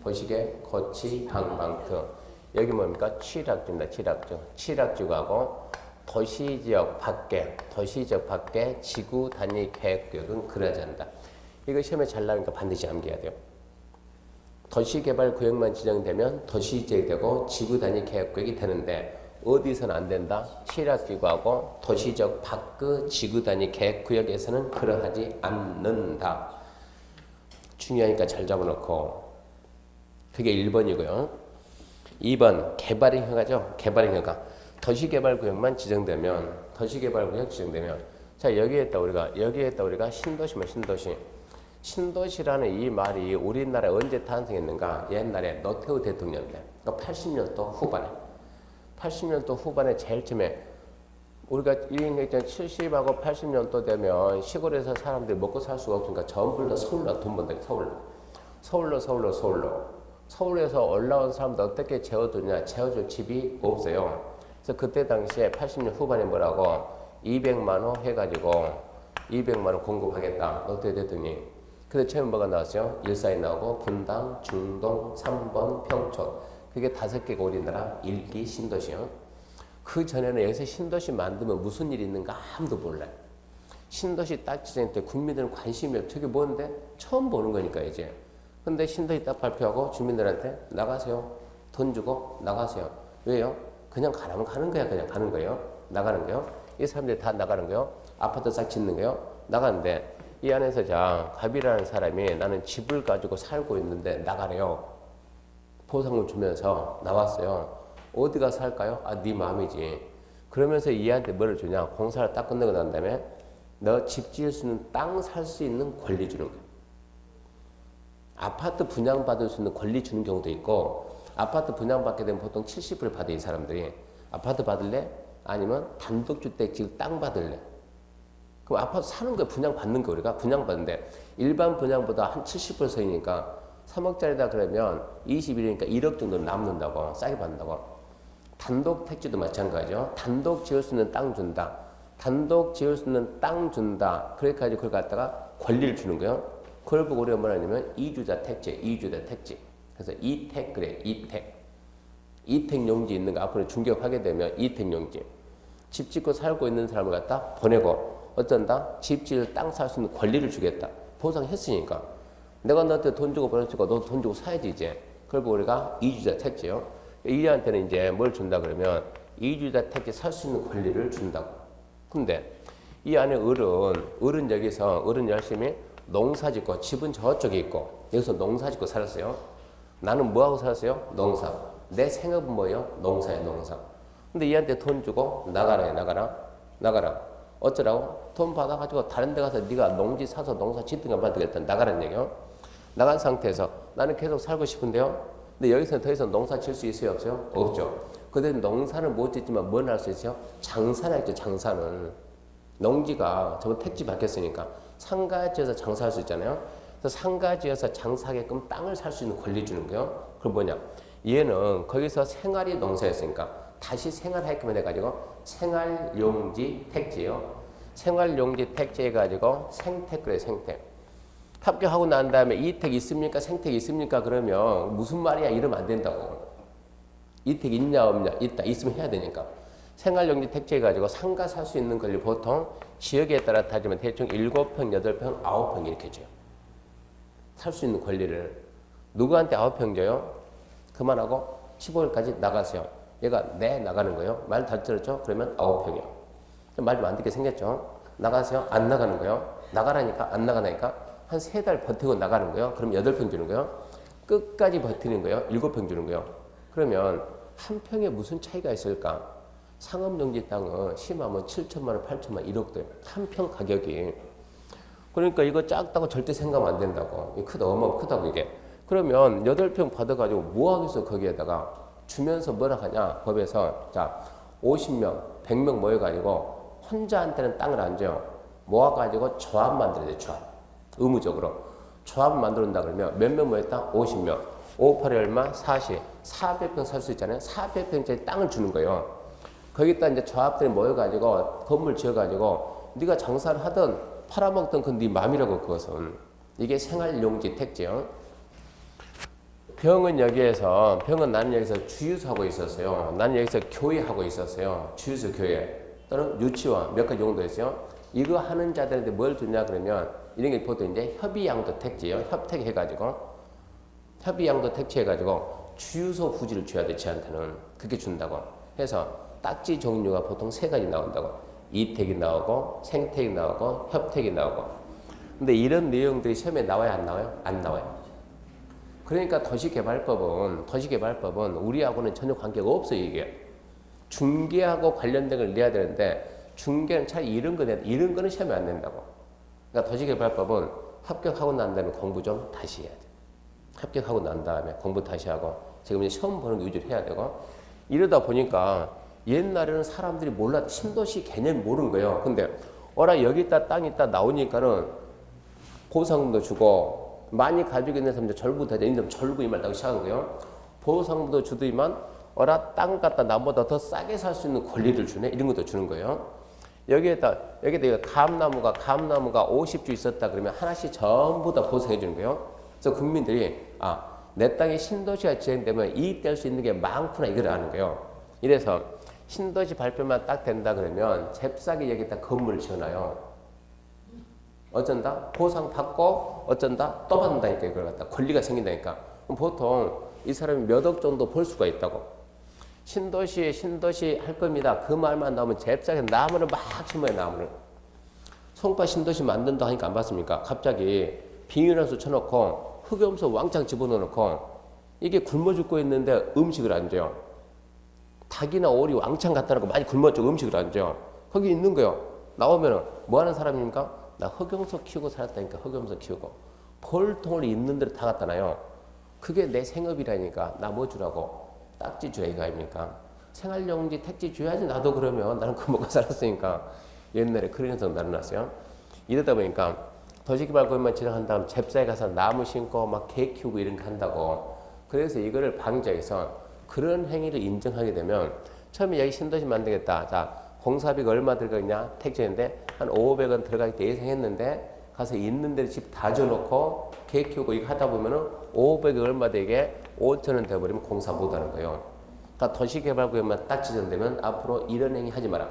보시게, 고치, 방방트. 여기 뭡니까? 취락주입니다. 취락주하고 도시지역 밖에 지구 단위 계획구역은 그러지 않는다. 이거 시험에 잘 나오니까 반드시 암기해야 돼요. 도시개발구역만 지정되면 도시지역이 되고 지구 단위 계획구역이 되는데 어디서는 안 된다? 취락지구하고 도시적 밖의 지구 단위 계획구역에서는 그러하지 않는다. 중요하니까 잘 잡아놓고. 그게 1번이고요. 2번 개발의 효과죠. 개발의 효과. 도시개발구역만 지정되면 자 여기에다 우리가 신도시면 신도시라는 이 말이 우리나라에 언제 탄생했는가? 옛날에 노태우 대통령 때. 그러니까 80년도 후반에 제일 처음에 우리가 70하고 80년도 되면 시골에서 사람들이 먹고 살 수가 없으니까 전부 다 서울로 돈 번다. 서울에서 올라온 사람들 어떻게 재워두냐? 재워줄 집이 없어요. 그래서 그때 당시에 80년 후반에 뭐라고 200만 원 해가지고 200만 원 공급하겠다. 노태우 대통령이. 그래서 처음 뭐가 나왔어요? 일사에 나오고 분당, 중동, 3번, 평촌. 그게 5개가 우리나라 1기 신도시요. 그 전에는 여기서 신도시 만들면 무슨 일이 있는가 아무도 몰라요. 신도시 딱 지정할 때 국민들은 관심이 없죠. 저게 뭔데? 처음 보는 거니까 이제. 근데 신도시 딱 발표하고 주민들한테 나가세요. 돈 주고 나가세요. 왜요? 그냥 가라면 가는 거야. 그냥 가는 거예요. 나가는 거예요. 이 사람들이 다 나가는 거예요. 아파트 싹 짓는 거예요. 나가는데 이 안에서 자 갑이라는 사람이 나는 집을 가지고 살고 있는데 나가래요. 보상을 주면서 나왔어요. 어디가 살까요? 아, 네 마음이지. 그러면서 얘한테 뭐를 주냐? 공사를 딱 끝내고 난 다음에 너 집 지을 수 있는 땅 살 수 있는 권리 주는 거예요. 아파트 분양받을 수 있는 권리 주는 경우도 있고, 아파트 분양받게 되면 보통 70% 받아, 이 사람들이. 아파트 받을래? 아니면 단독주택 지금 땅 받을래? 그럼 아파트 사는 거에 분양받는 거, 우리가 분양받는데 일반 분양보다 한 70% 서이니까 3억짜리다 그러면 21이니까 1억 정도 남는다고, 싸게 받는다고. 단독 택지도 마찬가지죠. 단독 지을 수 있는 땅 준다. 단독 지을 수 있는 땅 준다. 그래가지고 그걸 갖다가 권리를 주는 거예요. 그걸 보고 우리가 뭐라 하냐면 이주자 택지, 이주자 택지. 그래서 이택, 그래, 이택. 이택 용지 있는 거 앞으로 중개하게 되면 이택 용지. 집 짓고 살고 있는 사람을 갖다 보내고, 어쩐다? 집 지을 땅 살 수 있는 권리를 주겠다. 보상했으니까. 내가 너한테 돈 주고 보냈으니까 너 돈 주고 사야지, 이제. 그리고 우리가 이주자 택지요. 이한테는 이제 뭘 준다 그러면 이주자 택지 살 수 있는 권리를 준다고. 근데 이 안에 어른 여기서 어른 열심히 농사 짓고, 집은 저쪽에 있고, 여기서 농사 짓고 살았어요. 나는 뭐하고 살았어요? 농사. 내 생업은 뭐예요? 농사예요, 농사. 근데 얘한테 돈 주고 나가라. 어쩌라고? 돈 받아가지고 다른 데 가서 네가 농지 사서 농사 짓든가 말든가 나가라는 얘기요. 나간 상태에서 나는 계속 살고 싶은데요. 근데 여기서 더 이상 농사 질 수 있어요, 없어요? 없죠. 근데 농사는 못 짓지만 뭘 할 수 있어요? 장사를 했죠, 장사는. 농지가 저번 택지 바뀌었으니까 상가지어서 장사할 수 있잖아요. 그래서 상가지어서 장사하게끔 땅을 살 수 있는 권리 주는 거예요. 그럼 뭐냐? 얘는 거기서 생활이 농사였으니까 다시 생활하게끔 해가지고 생활용지 택지요. 생활용지 택지 해가지고 생택, 그래, 생택. 합격하고 난 다음에 이택 있습니까? 생택 있습니까? 그러면 무슨 말이야? 이러면 안 된다고. 이택 있냐 없냐? 있다. 있으면 해야 되니까. 생활용지 택지 해가지고 상가 살 수 있는 권리 보통 지역에 따라 따지면 대충 7평, 8평, 9평 이렇게 줘요. 살 수 있는 권리를. 누구한테 9평 줘요? 그만하고 15일까지 나가세요. 얘가 네 나가는 거예요. 말 다 들었죠? 그러면 9평이요. 말 좀 안 듣게 생겼죠? 나가세요? 안 나가는 거예요. 나가라니까 안 나가니까 한 3달 버티고 나가는 거예요. 그럼 8평 주는 거예요. 끝까지 버티는 거예요. 7평 주는 거예요. 그러면 한 평에 무슨 차이가 있을까? 상업용지 땅은 심하면 7천만 원, 8천만 원, 1억 돼요. 한 평 가격이. 그러니까 이거 작다고 절대 생각하면 안 된다고. 크다, 어마어마 크다고 이게. 그러면 8평 받아가지고 뭐 하겠어, 거기에다가. 주면서 뭐라 하냐, 법에서. 자, 50명, 100명 모여가지고 혼자한테는 땅을 안 줘요. 모아가지고 조합 만들어야 돼, 조합. 의무적으로. 조합 만들었다 그러면 몇 명 모였다? 50명. 5, 8에 얼마? 40. 400평 살 수 있잖아요. 400평짜리 땅을 주는 거예요. 거기다 이제 조합들이 모여가지고 건물 지어가지고 네가 장사를 하든 팔아먹든 그건 네 맘이라고, 그것은. 이게 생활용지 택지요. 병은 나는 여기서 주유소하고 있었어요. 나는 여기서 교회하고 있었어요. 주유소 교회. 또는 유치원 몇 가지 정도 있어요. 이거 하는 자들한테 뭘 주냐 그러면 이런 게 보통 이제 협의양도 택지예요. 협택해가지고 협의양도 택지해가지고 주유소 부지를 줘야 돼, 지한테는. 그렇게 준다고. 해서 딱지 종류가 보통 3가지 나온다고. 이택이 나오고 생택이 나오고 협택이 나오고. 근데 이런 내용들이 시험에 나와야 안 나와요? 안 나와요. 그러니까 도시개발법은 우리하고는 전혀 관계가 없어요, 이게. 중개하고 관련된 걸 내야 되는데 중개는 차라리 이런 거는 시험에 안 낸다고. 그러니까 도시개발법은 합격하고 난 다음에 공부 좀 다시 해야 돼. 합격하고 난 다음에 공부 다시 하고 지금 이제 시험 보는 거 위주로 해야 되고. 이러다 보니까 옛날에는 사람들이 몰라, 신도시 개념 모르는 거예요. 근데 여기 있다 땅 있다 나오니까는 보상금도 주고, 많이 가지고 있는 사람들 절부 대자, 인점 절부 이 말 나오기 시작한 거예요. 보상금도 주더니만 땅 갖다 나보다 더 싸게 살 수 있는 권리를 주네, 이런 것도 주는 거예요. 여기에다 감나무가 50주 있었다 그러면 하나씩 전부 다 보상해 주는 거예요. 그래서 국민들이 내 땅에 신도시가 진행되면 이익될 수 있는 게 많구나, 이걸 아는 거예요. 이래서 신도시 발표만 딱 된다 그러면 잽싸게 여기다 건물을 지어놔요. 어쩐다? 보상 받고 어쩐다? 또 받는다니까, 이걸 갖다. 권리가 생긴다니까. 그럼 보통 이 사람이 몇 억 정도 벌 수가 있다고. 신도시 할 겁니다. 그 말만 나오면 잽싸게 나무를 막 심어요, 나무를. 송파 신도시 만든다 하니까 안 봤습니까? 갑자기 빙의나수 쳐놓고 흑염소 왕창 집어넣어놓고 이게 굶어 죽고 있는데 음식을 안 줘요. 닭이나 오리 왕창 갖다 놓고 많이 굶어 죽고 음식을 안 줘요. 거기 있는 거요. 나오면은 뭐 하는 사람입니까? 나 흑염소 키우고 살았다니까. 흑염소 키우고 벌통을 있는 대로 다 갖다 놔요. 그게 내 생업이라니까. 나 뭐 주라고? 딱지 줘야 이거 아닙니까? 생활용지 택지 줘야지. 나도 그러면 나는 그 먹고 살았으니까. 옛날에 그런 현상 나타났어요. 이러다 보니까 도시개발구역만 지나간 다음 잽싸에 가서 나무 심고 막 개 키우고 이런 거 한다고. 그래서 이거를 방지하기 위해서 그런 행위를 인정하게 되면 처음에 여기 신도시 만들겠다. 자, 공사비가 얼마 들어가냐? 택지인데 한 500원 들어가겠다 예상했는데 가서 있는 데를 집 다 줘놓고 개 키우고 이거 하다 보면은 500이 얼마 되게 5,000원 돼버리면 공사 못하는 거예요. 그러니까 도시개발구역만 딱 지정되면 앞으로 이런 행위 하지 마라.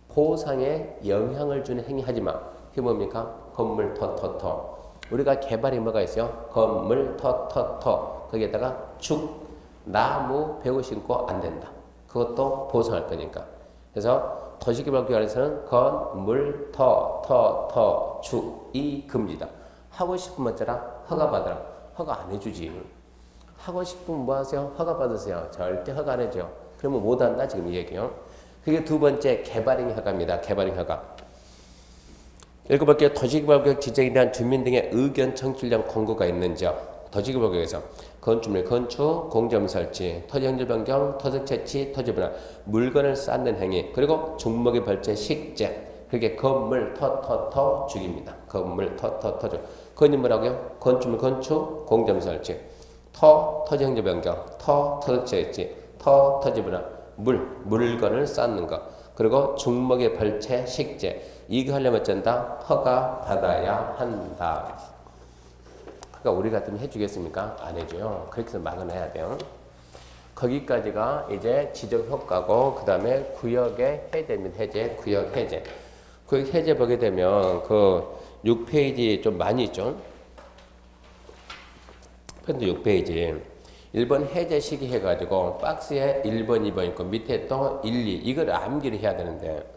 보상에 영향을 주는 행위 하지 마. 그게 뭡니까? 건물 터터터. 우리가 개발이 뭐가 있어요? 건물 터터터. 거기에다가 죽, 나무, 벼고 심고 안 된다. 그것도 보상할 거니까. 그래서 도시개발구역에서는 건물 터터터 죽이 금지다. 하고 싶으면 어쩌라? 허가받으라. 허가 안 해주지. 하고 싶으면 뭐 하세요? 허가 받으세요. 절대 허가 안 해줘. 그러면 못한다 지금 이 얘기요. 그게 두 번째 개발행 허가입니다. 개발행 허가. 읽어볼게요. 도시개발구역 지정에 대한 주민 등의 의견 청취령 권고가 있는지요. 도시개발구역에서 건축물 건축, 공점 설치, 토지 형질 변경, 토색 채취, 토지 분할, 물건을 쌓는 행위, 그리고 종목의 벌채 식재. 그게 건물 터터터 죽입니다. 건물 터터터 죽. 그건 뭐라고요? 건축물 건축, 공점 설치, 토지 형질 변경, 토색 채취, 토지 분할, 물건을 쌓는 것. 그리고 중목의 벌채 식재. 이거 하려면 어쩐다? 허가 받아야 한다. 그러니까 우리 같으면 해주겠습니까? 안 해줘요. 그렇게 해서 막아내야 돼요. 거기까지가 이제 지정 효과고, 그 다음에 구역의 해제입니다. 해제, 구역 해제. 구역 해제 보게 되면 그 6페이지 좀 많이 있죠? 근데 6페이지. 1번 해제 시기 해가지고 박스에 1번, 2번 있고 밑에 또 1, 2 이걸 암기를 해야 되는데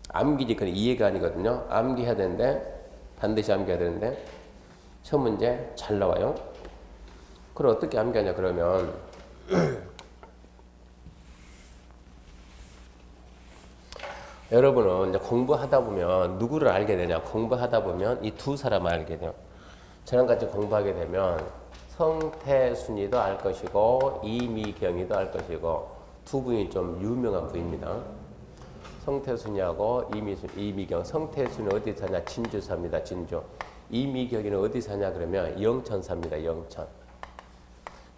암기지 그건 이해가 아니거든요. 암기해야 되는데 반드시 암기해야 되는데 첫 문제 잘 나와요. 그걸 어떻게 암기하냐 그러면 여러분은 이제 공부하다 보면 누구를 알게 되냐? 공부하다 보면 이 두 사람을 알게 돼요. 저랑 같이 공부하게 되면 성태순이도 알 것이고 이미경이도 알 것이고 두 분이 좀 유명한 분입니다. 성태순이하고 이미경. 성태순이 어디 사냐? 진주 삽니다. 진주. 이미경이는 어디 사냐 그러면 영천 삽니다. 영천.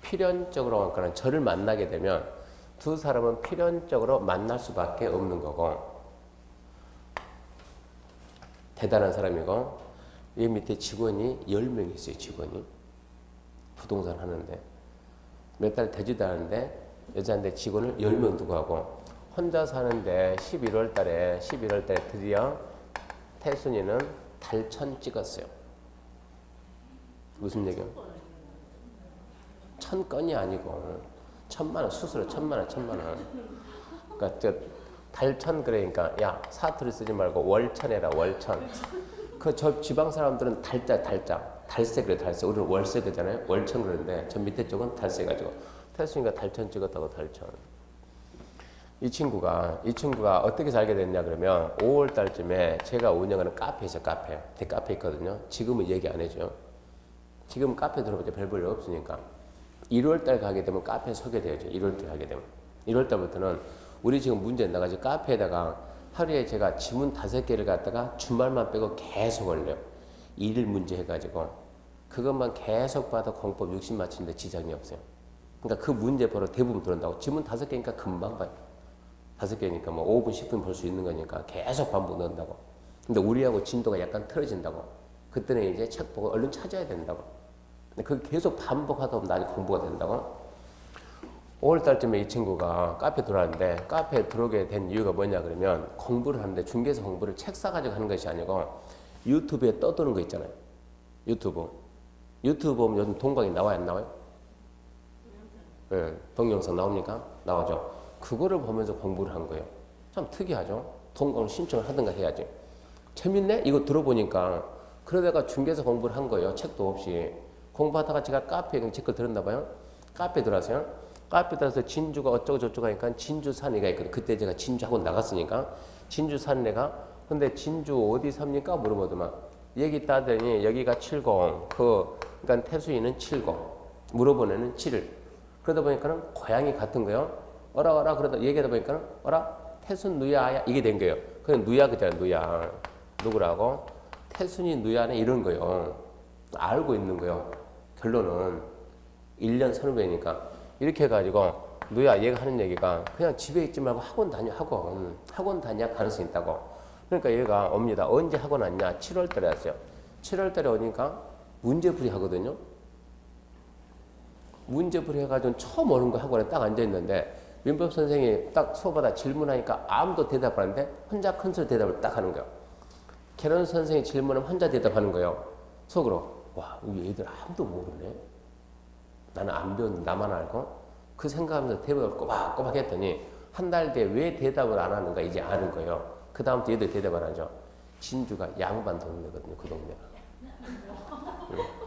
필연적으로 그러니까 저를 만나게 되면 두 사람은 필연적으로 만날 수밖에 없는 거고 대단한 사람이고 이 밑에 직원이 10명 있어요. 직원이. 부동산 하는데 몇 달 되지도 않은데 여자한테 직원을 10명 두고 하고 혼자 사는데 11월 달에 드디어 태순이는 달천 찍었어요. 무슨 얘기야? 1000건이 아니고 1000만 원 수수료 1000만 원. 그러니까 저 달천 그러니까 야 사투리 쓰지 말고 월천 해라 월천. 그 저 지방 사람들은 달세 그래 달세. 우리는 월세 그잖아요. 월천 그러는데 저 밑에 쪽은 달세 가지고 태순이가 달천 찍었다고 달천. 이 친구가 어떻게 살게 됐냐 그러면 5월 달쯤에 제가 운영하는 카페 있어요. 카페 있거든요. 지금은 얘기 안 해줘요. 지금 카페 들어보자 별 볼 일 없으니까 1월 달 가게 되면 카페 소개돼야죠. 1월 달 가게 되면 1월 달부터는 우리 지금 문제 나가지고 카페에다가 하루에 제가 지문 5개를 갖다가 주말만 빼고 계속 올려요. 일일 문제 해가지고 그것만 계속 봐도 공법 60 맞추는데 지장이 없어요. 그러니까 그 문제 보러 대부분 들어온다고. 지문 5개니까 금방 봐요. 5개니까 뭐 5분 10분 볼 수 있는 거니까 계속 반복 넣는다고. 근데 우리하고 진도가 약간 틀어진다고. 그때는 이제 책 보고 얼른 찾아야 된다고. 근데 그게 계속 반복하다 보면 나중에 공부가 된다고. 5월 달쯤에 이 친구가 카페 들어왔는데 카페에 들어오게 된 이유가 뭐냐 그러면 공부를 하는데 중개사 공부를 책 사가지고 하는 것이 아니고 유튜브에 떠도는 거 있잖아요. 유튜브 보면 요즘 동강이 나와요 안 나와요? 네, 동영상 나옵니까? 나오죠. 그거를 보면서 공부를 한 거예요. 참 특이하죠. 동강을 신청을 하든가 해야지. 재밌네? 이거 들어보니까 그러다가 중개사 공부를 한 거예요. 책도 없이. 공부하다가 제가 카페에 책을 들었나 봐요. 카페 들어왔어요. 카페 들어서 진주가 어쩌고 저쩌고 하니까 진주산이가 있거든. 그때 제가 진주 학원 나갔으니까 진주산 애가 근데 진주 어디 삽니까? 물어보더만 여기 있다더니 여기가 70 그러니까 태수이는 70 물어본 애는 7 그러다 보니까는 고향이 같은 거예요. 어라 그러다 얘기하다 보니까는 어라 태순 누야야 이게 된 거예요. 그냥 누야 그잖아 누야 누구라고 태순이 누야네 이런 거예요. 알고 있는 거예요. 결론은 1년 선후배니까 이렇게 해가지고 누야 얘가 하는 얘기가 그냥 집에 있지 말고 학원 다녀 학원 다녀 가능성이 있다고. 그러니까 얘가 옵니다. 언제 학원 왔냐 7월 달에 왔어요. 7월 달에 오니까 문제풀이 하거든요. 문제풀이 해가지고 처음 오는 거 학원에 딱 앉아있는데 민법 선생이 딱 수업하다 질문하니까 아무도 대답 안 하는데 혼자 큰 소리 대답을 딱 하는 거예요. 개론 선생이 질문하면 혼자 대답하는 거예요. 속으로 와 우리 애들 아무도 모르네. 나는 안 배웠는데 나만 알고 그 생각하면서 대답을 꼬박꼬박 했더니 한 달 뒤에 왜 대답을 안 하는가 이제 아는 거예요. 그 다음부터 얘들 대답 안 하죠. 진주가 양반 동네거든요. 그 동네가.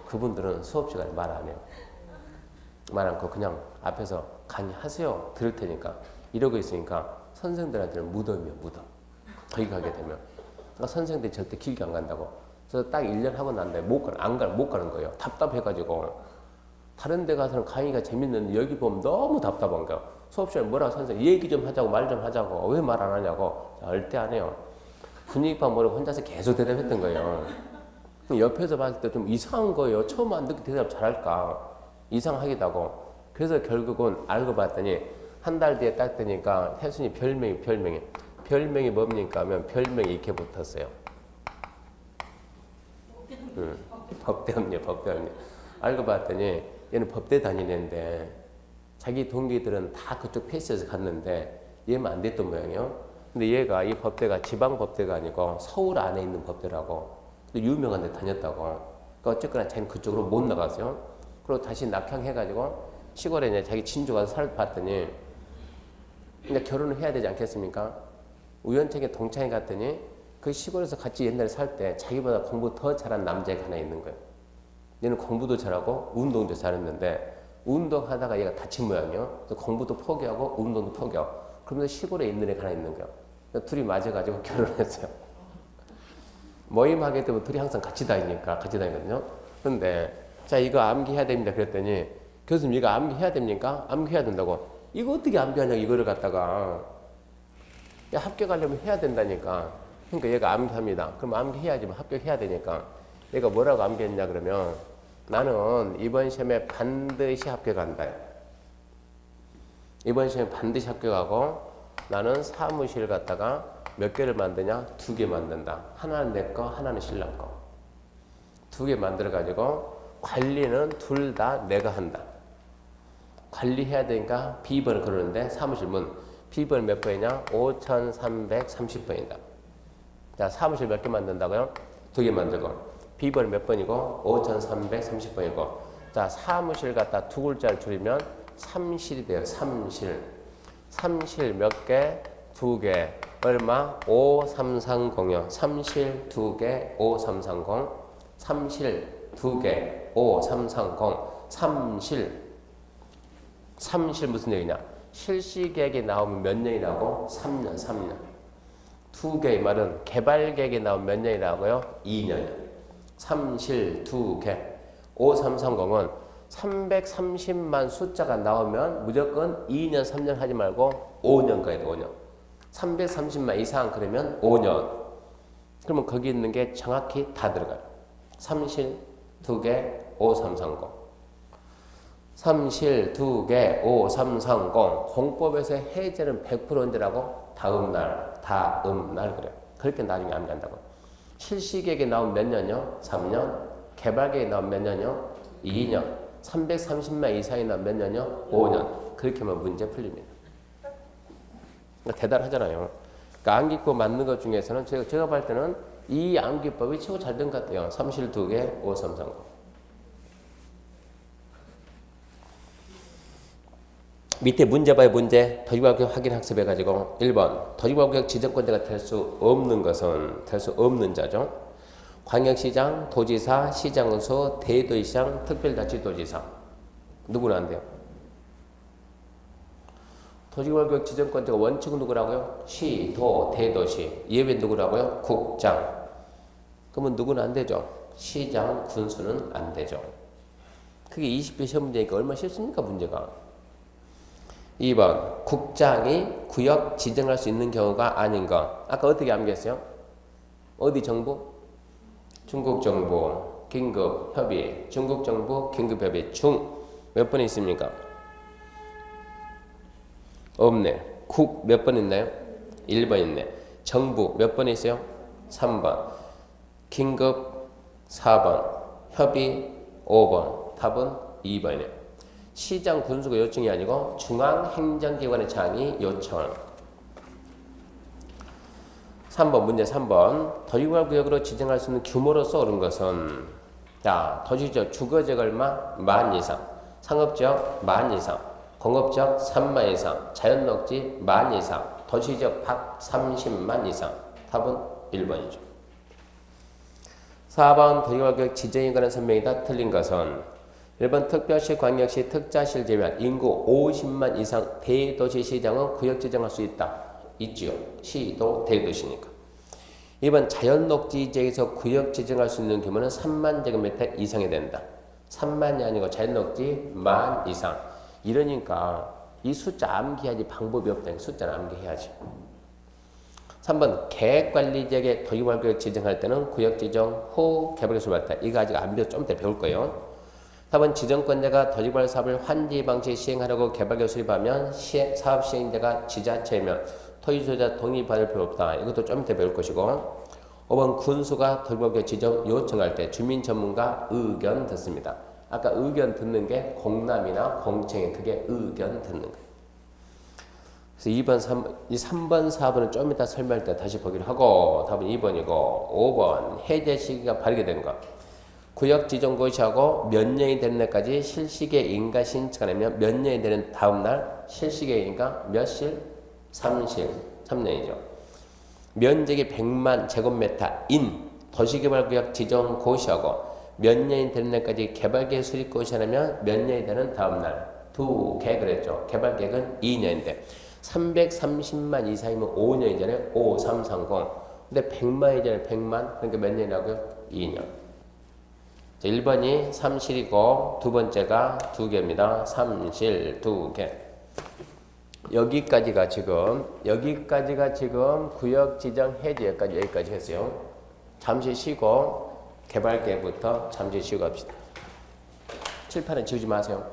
그분들은 수업 시간에 말 안 해요. 말 않고 그냥 앞에서 간이 하세요. 들을 테니까. 이러고 있으니까 선생들한테는 무덤이에요. 무덤. 거기 가게 되면. 그러니까 선생들이 절대 길게 안 간다고. 그래서 딱 1년 하고 난 다음에 못 가는 거예요. 답답해가지고. 다른 데 가서는 강의가 재밌는데 여기 보면 너무 답답한 거예요. 수업 시간에 뭐라고 선생님 얘기 좀 하자고 말 좀 하자고 왜 말 안 하냐고 절대 안 해요. 분위기만 모르고 혼자서 계속 대답했던 거예요. 옆에서 봤을 때 좀 이상한 거예요. 처음 안 듣게 대답 잘할까 이상하기도 하고. 그래서 결국은 알고 봤더니 한 달 뒤에 딱 되니까 태순이 별명이 뭡니까 하면 별명이 이렇게 붙었어요. 법대언니. 알고 봤더니 얘는 법대 다니는데 자기 동기들은 다 그쪽 패스에서 갔는데 얘만 안 됐던 모양이에요. 근데 얘가 이 법대가 지방 법대가 아니고 서울 안에 있는 법대라고 유명한 데 다녔다고. 그러니까 어쨌거나 자기는 그쪽으로 못 나갔어요. 그리고 다시 낙향해가지고 시골에 이제 자기 친주 가서 살봤더니 근데 결혼을 해야 되지 않겠습니까? 우연찮게 동창회 갔더니 그 시골에서 같이 옛날에 살 때 자기보다 공부 더 잘한 남자가 하나 있는 거예요. 얘는 공부도 잘하고 운동도 잘했는데 운동하다가 얘가 다친 모양이에요. 그래서 공부도 포기하고 운동도 포기하고 그러면서 시골에 있는 애가 하나 있는 거예요. 둘이 맞아가지고 결혼했어요. 모임하게 되면 둘이 항상 같이 다니거든요. 그런데 자 이거 암기해야 됩니다. 그랬더니 교수님 이거 암기해야 됩니까? 암기해야 된다고. 이거 어떻게 암기하냐 이거를 갖다가 야, 합격하려면 해야 된다니까. 그러니까 얘가 암기합니다. 그럼 암기해야지 뭐 합격해야 되니까. 얘가 뭐라고 암기했냐 그러면 나는 이번 시험에 반드시 합격한다. 이번 시험에 반드시 합격하고 나는 사무실 갖다가 몇 개를 만드냐? 2개 만든다. 하나는 내 거, 하나는 신랑 거. 2개 만들어 가지고 관리는 둘 다 내가 한다. 관리해야 되니까 비번을 걸었는데 사무실 문 비번 몇 번이냐? 5330번이다. 자, 사무실 몇 개 만든다고요? 2개 만들고 비번 몇 번이고 5330번이고 자, 사무실 갖다 2글자를 줄이면 삼실이 돼요. 삼실 몇 개? 2개. 얼마? 5330이요. 삼실 2개 5330 삼실 2개 5330 삼실 무슨 얘기냐? 실시계획이 나오면 몇 년이라고? 3년. 2개의 말은 개발계획이 나오면 몇 년이라고요? 2년. 삼실 2개. 5330은 330만 숫자가 나오면 무조건 2년, 3년 하지 말고 5년 가야 돼, 5년. 330만 이상 그러면 5년. 그러면 거기 있는 게 정확히 다 들어가요. 삼실 2개 5330. 삼실 2개 5330. 공법에서 해제는 100% 언제라고? 다음날 그래요. 그렇게 나중에 암기한다고. 실시계획에 나오면 몇 년이요? 3년. 개발계획에 나오면 몇 년이요? 2년. 330만 이상이 나오면 몇 년이요? 5년. 그렇게 하면 문제 풀립니다. 그러니까 대단하잖아요. 그러니까 암기법 맞는 것 중에서는 제가 볼 때는 이 암기법이 최고 잘 된 것 같아요. 삼실 2개 5330. 밑에 문제 봐요. 문제. 도지법규칙 확인 학습해가지고 1번 도지법규칙 지정권자가 될 수 없는 것은 될 수 없는 자죠. 광역시장, 도지사, 시장군수, 대도시장, 특별자치도지사. 누구는 안 돼요? 도시개발구역 지정권자가 원칙은 누구라고요? 시, 도, 대도시. 예외 누구라고요? 국장. 그러면 누구는 안 되죠? 시장, 군수는 안 되죠. 그게 20회 시험 문제니까 얼마나 쉽습니까, 문제가? 2번, 국장이 구역 지정할 수 있는 경우가 아닌 것. 아까 어떻게 암기했어요? 어디 정부? 중국 정부, 긴급 협의. 중국 정부, 긴급 협의. 중 몇 번 있습니까? 없네. 국 몇 번 있나요? 1번 있네. 정부 몇 번 있어요? 3번. 긴급 4번. 협의 5번. 답은 2번이네요. 시장 군수가 요청이 아니고 중앙행정기관의 장이 요청. 3번 문제 3번. 도시개발구역으로 지정할 수 있는 규모로서 옳은 것은 자, 도시지역 주거지역 얼마? 10,000 이상. 상업지역 10,000 이상. 공업지역 30,000 이상. 자연녹지 10,000 이상. 도시지역 박 300,000 이상. 답은 1번이죠. 4번 도시개발구역 지정에 관한 설명이 다 틀린 것은 1번 특별시, 광역시, 특자시를 제외한 인구 50만 이상 대도시시장은 구역 지정할 수 있다. 있지요. 시도 대도시니까. 2번 자연녹지 지역에서 구역 지정할 수 있는 규모는 3만 제곱미터 이상이 된다. 3만이 아니고 자연녹지 10,000 이상. 이러니까 이 숫자 암기해야지 방법이 없다니까. 숫자는 암기해야지. 3번 계획관리지역에 도시개발구역 지정할 때는 구역 지정 후 개발계획을 받다. 이거 아직 안 배워 좀 이따 배울 거예요. 4번 지정권자가 도시개발 사업을 환지 방식 시행하려고 개발계획 수립하면 사업 시행자가 지자체면 토지소유자 동의 받을 필요 없다. 이것도 좀 이따 배울 것이고 5번 군수가 도시개발구역 지정 요청할 때 주민 전문가 의견 듣습니다. 아까 의견 듣는 게 공람이나 공청회 그게 의견 듣는 거예요. 그래서 2번, 3번, 4번은 좀 이따 설명할 때 다시 보기로 하고 답은 2번이고 5번 해제 시기가 바르게 된 것. 구역 지정 고시하고 몇 년이 되는 날까지 실시계획인가 신청하면 몇 년이 되는 다음 날 실시계획인가 몇 실? 3실. 3년이죠. 면적이 100만 제곱미터인 도시개발구역 지정 고시하고 몇 년이 되는 날까지 개발계획 수립 고시하면 몇 년이 되는 다음 날 두 개 그랬죠. 개발계획은 2년인데 330만 이상이면 5년이잖아요. 5, 3, 30. 근데 100만이잖아요. 100만. 그러니까 몇 년이라고요? 2년. 1번이 3실이고 두 번째가 2개입니다. 3실 2개. 여기까지가 지금 구역 지정 해제까지 여기까지 했어요. 잠시 쉬고 개발계획부터 잠시 쉬고 합시다. 칠판은 지우지 마세요.